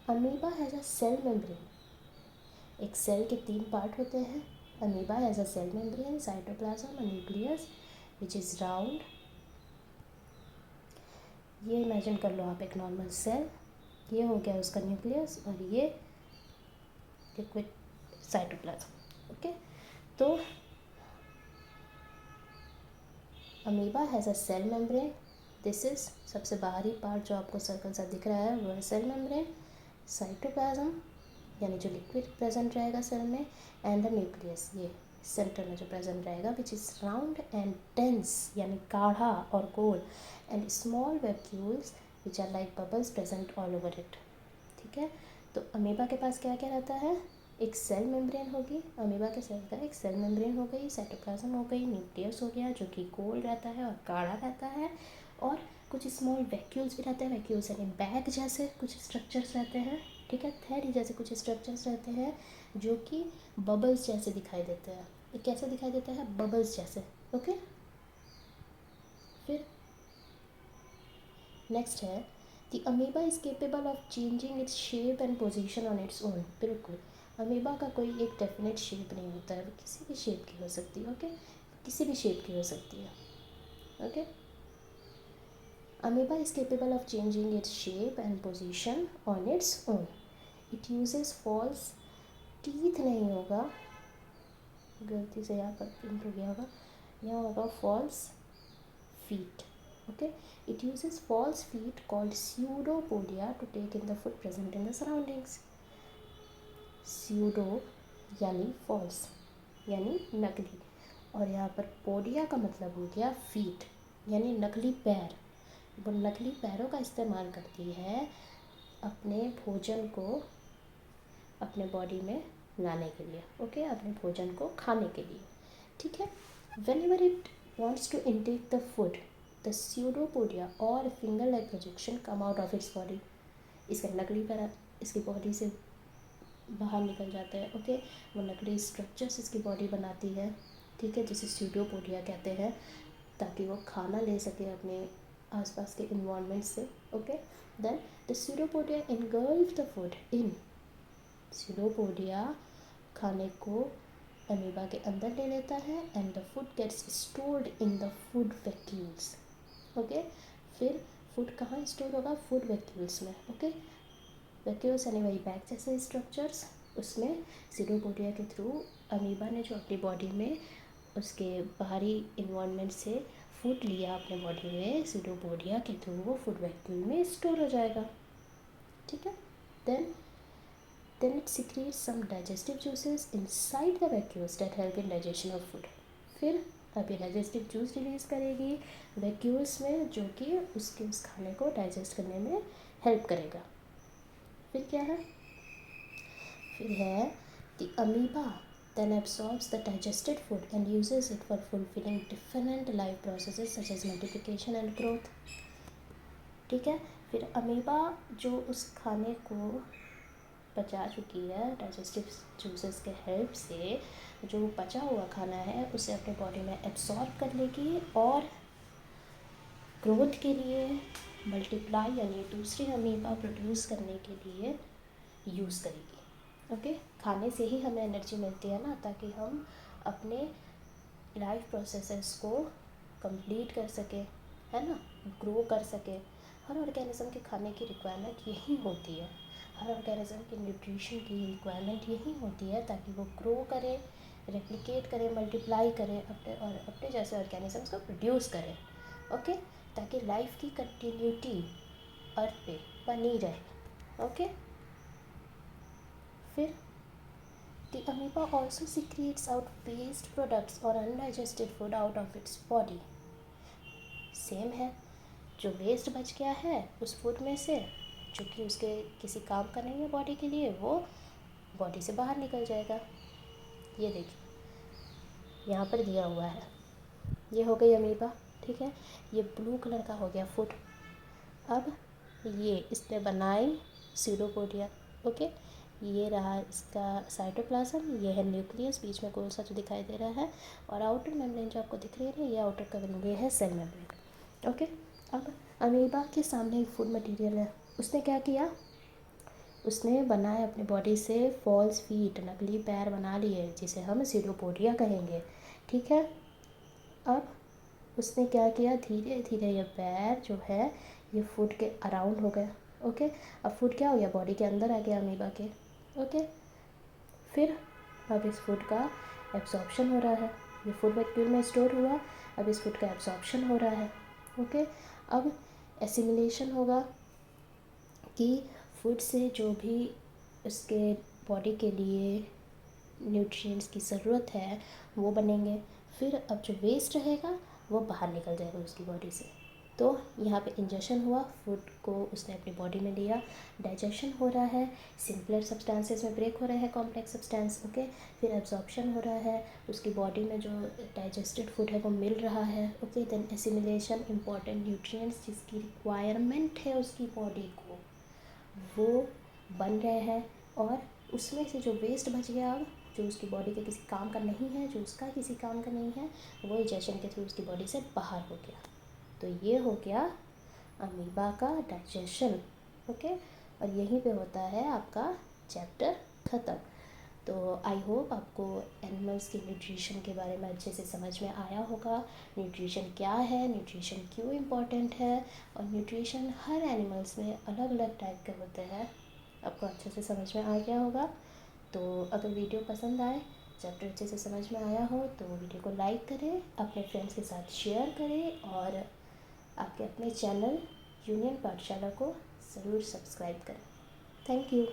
amoeba has a cell membrane. एक सेल के 3 पार्ट होते हैं। Amoeba has a cell membrane, cytoplasm, nucleus which is round. ये इमेजिन कर लो आप एक नॉर्मल सेल, ये हो गया उसका न्यूक्लियस और ये लिक्विड साइटोप्लाज्म। ओके, तो amoeba has a cell membrane. This is सबसे बाहरी पार्ट जो आपको सर्कल सा दिख रहा है वो है सेल मेम्ब्रेन। साइटोप्लाज्म यानी जो लिक्विड प्रेजेंट रहेगा सेल में, एंड द न्यूक्लियस, ये सेंटर में जो प्रेजेंट रहेगा, which is round and dense यानी गाढ़ा और गोल, and small vacuoles which are like bubbles present all over it. ठीक है, तो अमीबा के पास क्या क्या रहता है, एक सेल मेम्ब्रेन होगी, अमीबा के सेल का एक सेल मेम्ब्रेन हो गई, साइटोप्लाज्म हो गई, न्यूक्लियस हो गया जो कि गोल रहता है और गाढ़ा रहता है, और कुछ स्मॉल वैक्यूल्स भी रहते हैं। वैक्यूल्स यानी बैग जैसे कुछ स्ट्रक्चर्स रहते हैं। ठीक है, थैली जैसे कुछ स्ट्रक्चर्स रहते हैं जो कि बबल्स जैसे दिखाई देते हैं। ये कैसे दिखाई देता है, बबल्स जैसे। ओके, फिर नेक्स्ट है the amoeba is capable of changing its shape and position on its own. बिल्कुल, अमीबा का कोई एक डेफिनेट शेप नहीं होता है, वो किसी भी शेप की हो सकती है। ओके, किसी भी शेप की हो सकती है। Okay, amoeba is capable of changing its shape and position on its own. It uses false teeth नहीं होगा, गलती से यहाँ पर प्रिंट हो गया होगा, यहाँ होगा false feet. Okay, it uses false feet called pseudopodia to take in the food present in the surroundings. Pseudo यानी false यानी नकली, और यहाँ पर पोडिया का मतलब हो गया feet यानी नकली पैर। वो नकली पैरों का इस्तेमाल करती है अपने भोजन को अपने बॉडी में लाने के लिए। ओके, अपने भोजन को खाने के लिए। ठीक है, whenever it wants to intake the food, the pseudopodia or finger-like projection come out of its body. इसका नकली पैर इसकी बॉडी से बाहर निकल जाता है। ओके, वो नकली स्ट्रक्चर्स इसकी बॉडी बनाती है। ठीक है, जिसे स्यूडोपोडिया कहते हैं, ताकि वो खाना ले सके अपने आसपास के इन्वायरमेंट से। Okay, then the pseudopodia engulf the food in। Pseudopodia खाने को अमीबा के अंदर ले लेता है, and the food gets stored in the food vacuoles. Okay, फिर फूड कहाँ स्टोर होगा, फूड वैक्यूल्स में। ओके, वैक्यूल्स यानी वही बैग जैसे स्ट्रक्चर्स, उसमें सीडोपोडिया के थ्रू अमीबा ने जो अपनी बॉडी में उसके बाहरी इन्वायरमेंट से फूड लिया अपने बॉडी में, सीडोपोडिया के थ्रू वो फूड वैक्यूल में स्टोर हो जाएगा। ठीक है, then it secretes some digestive juices inside the vacuoles that help in digestion of food. फिर अब ये डाइजेस्टिव जूस रिलीज़ करेगी वैक्यूल्स में, जो कि उसके उस खाने को डाइजेस्ट करने में हेल्प करेगा। फिर क्या है, फिर है the amoeba then absorbs the digested food and uses it for fulfilling different life processes such as multiplication and growth. ठीक है, फिर अमीबा जो उस खाने को पचा चुकी है डाइजेस्टिव जूसेस के हेल्प से, जो पचा हुआ खाना है उसे अपने बॉडी में एब्सॉर्ब कर लेगी और ग्रोथ के लिए, मल्टीप्लाई यानी दूसरी अमीबा प्रोड्यूस करने के लिए यूज़ करेगी। ओके, खाने से ही हमें एनर्जी मिलती है ना, ताकि हम अपने लाइफ प्रोसेसेस को कंप्लीट कर सकें, है ना, ग्रो कर सकें। हर ऑर्गेनिज्म के खाने की रिक्वायरमेंट यही होती है, हर ऑर्गेनिज्म की न्यूट्रिशन की रिक्वायरमेंट यही होती है, ताकि वो ग्रो करे, रेप्लिकेट करे, मल्टीप्लाई करे, अपने जैसे ऑर्गेनिजम्स को प्रोड्यूस करे। ओके, ताकि लाइफ की कंटिन्यूटी अर्थ पे बनी रहे। ओके, फिर the amoeba also secretes out waste products और undigested food out of its body. Same है, जो वेस्ट बच गया है उस फूड में से, जो कि उसके किसी काम का नहीं है बॉडी के लिए, वो बॉडी से बाहर निकल जाएगा। ये देखिए यहाँ पर दिया हुआ है, ये हो गई अमीबा, ठीक है। ये ब्लू कलर का हो गया फूड। अब ये इसने बनाई सीडोपोडिया, ओके। ये रहा इसका साइटोप्लाज्म, ये है न्यूक्लियस, बीच में गोल सा जो दिखाई दे रहा है, और आउटर मेम्ब्रेन जो आपको दिख रही है ना, ये आउटर कवरिंग, ये है सेल मेम्ब्रेन, ओके। अब अमीबा के सामने एक फूड मटेरियल है, उसने क्या किया, उसने बनाए अपनी बॉडी से फॉल्स फीट, नकली पैर बना लिए, जिसे हम सीडोपोडिया कहेंगे, ठीक है। अब उसने क्या किया, धीरे धीरे ये पैर जो है ये फूड के अराउंड हो गया, ओके। अब फूड क्या हो गया, बॉडी के अंदर आ गया अमीबा के, ओके। फिर अब इस फूड का एब्जॉर्प्शन हो रहा है, ये फूड मटेरियल में स्टोर हुआ, अब इस फूड का एब्जॉर्प्शन हो रहा है, ओके। अब एसिमिलेशन होगा कि फूड से जो भी उसके बॉडी के लिए न्यूट्रिएंट्स की ज़रूरत है वो बनेंगे। फिर अब जो वेस्ट रहेगा वो बाहर निकल जाएगा उसकी बॉडी से। तो यहाँ पे इंजेक्शन हुआ, फूड को उसने अपनी बॉडी में लिया, डाइजेशन हो रहा है, सिंपलर सब्सटेंसेस में ब्रेक हो रहा है कॉम्प्लेक्स सब्सटेंस, ओके। फिर एब्जॉर्प्शन हो रहा है, उसकी बॉडी में जो डाइजेस्टेड फूड है वो मिल रहा है, okay. Then assimilation, important nutrients जिसकी रिक्वायरमेंट है उसकी बॉडी को वो बन रहे हैं, और उसमें से जो वेस्ट बच गया, अब जो उसकी बॉडी के किसी काम का नहीं है, जो उसका किसी काम का नहीं है, वो इंजेक्शन के थ्रू उसकी बॉडी से बाहर हो गया। तो ये हो गया अमीबा का डाइजेशन, ओके। और यहीं पे होता है आपका चैप्टर ख़त्म। तो आई होप आपको एनिमल्स के न्यूट्रिशन के बारे में अच्छे से समझ में आया होगा। न्यूट्रिशन क्या है, न्यूट्रिशन क्यों इम्पोर्टेंट है, और न्यूट्रिशन हर एनिमल्स में अलग अलग टाइप के होते हैं, आपको अच्छे से समझ में आ गया होगा। तो अगर वीडियो पसंद आए, चैप्टर अच्छे से समझ में आया हो, तो वीडियो को लाइक करें, अपने फ्रेंड्स के साथ शेयर करें, और आपके अपने चैनल यूनियन पाठशाला को ज़रूर सब्सक्राइब करें। Thank you.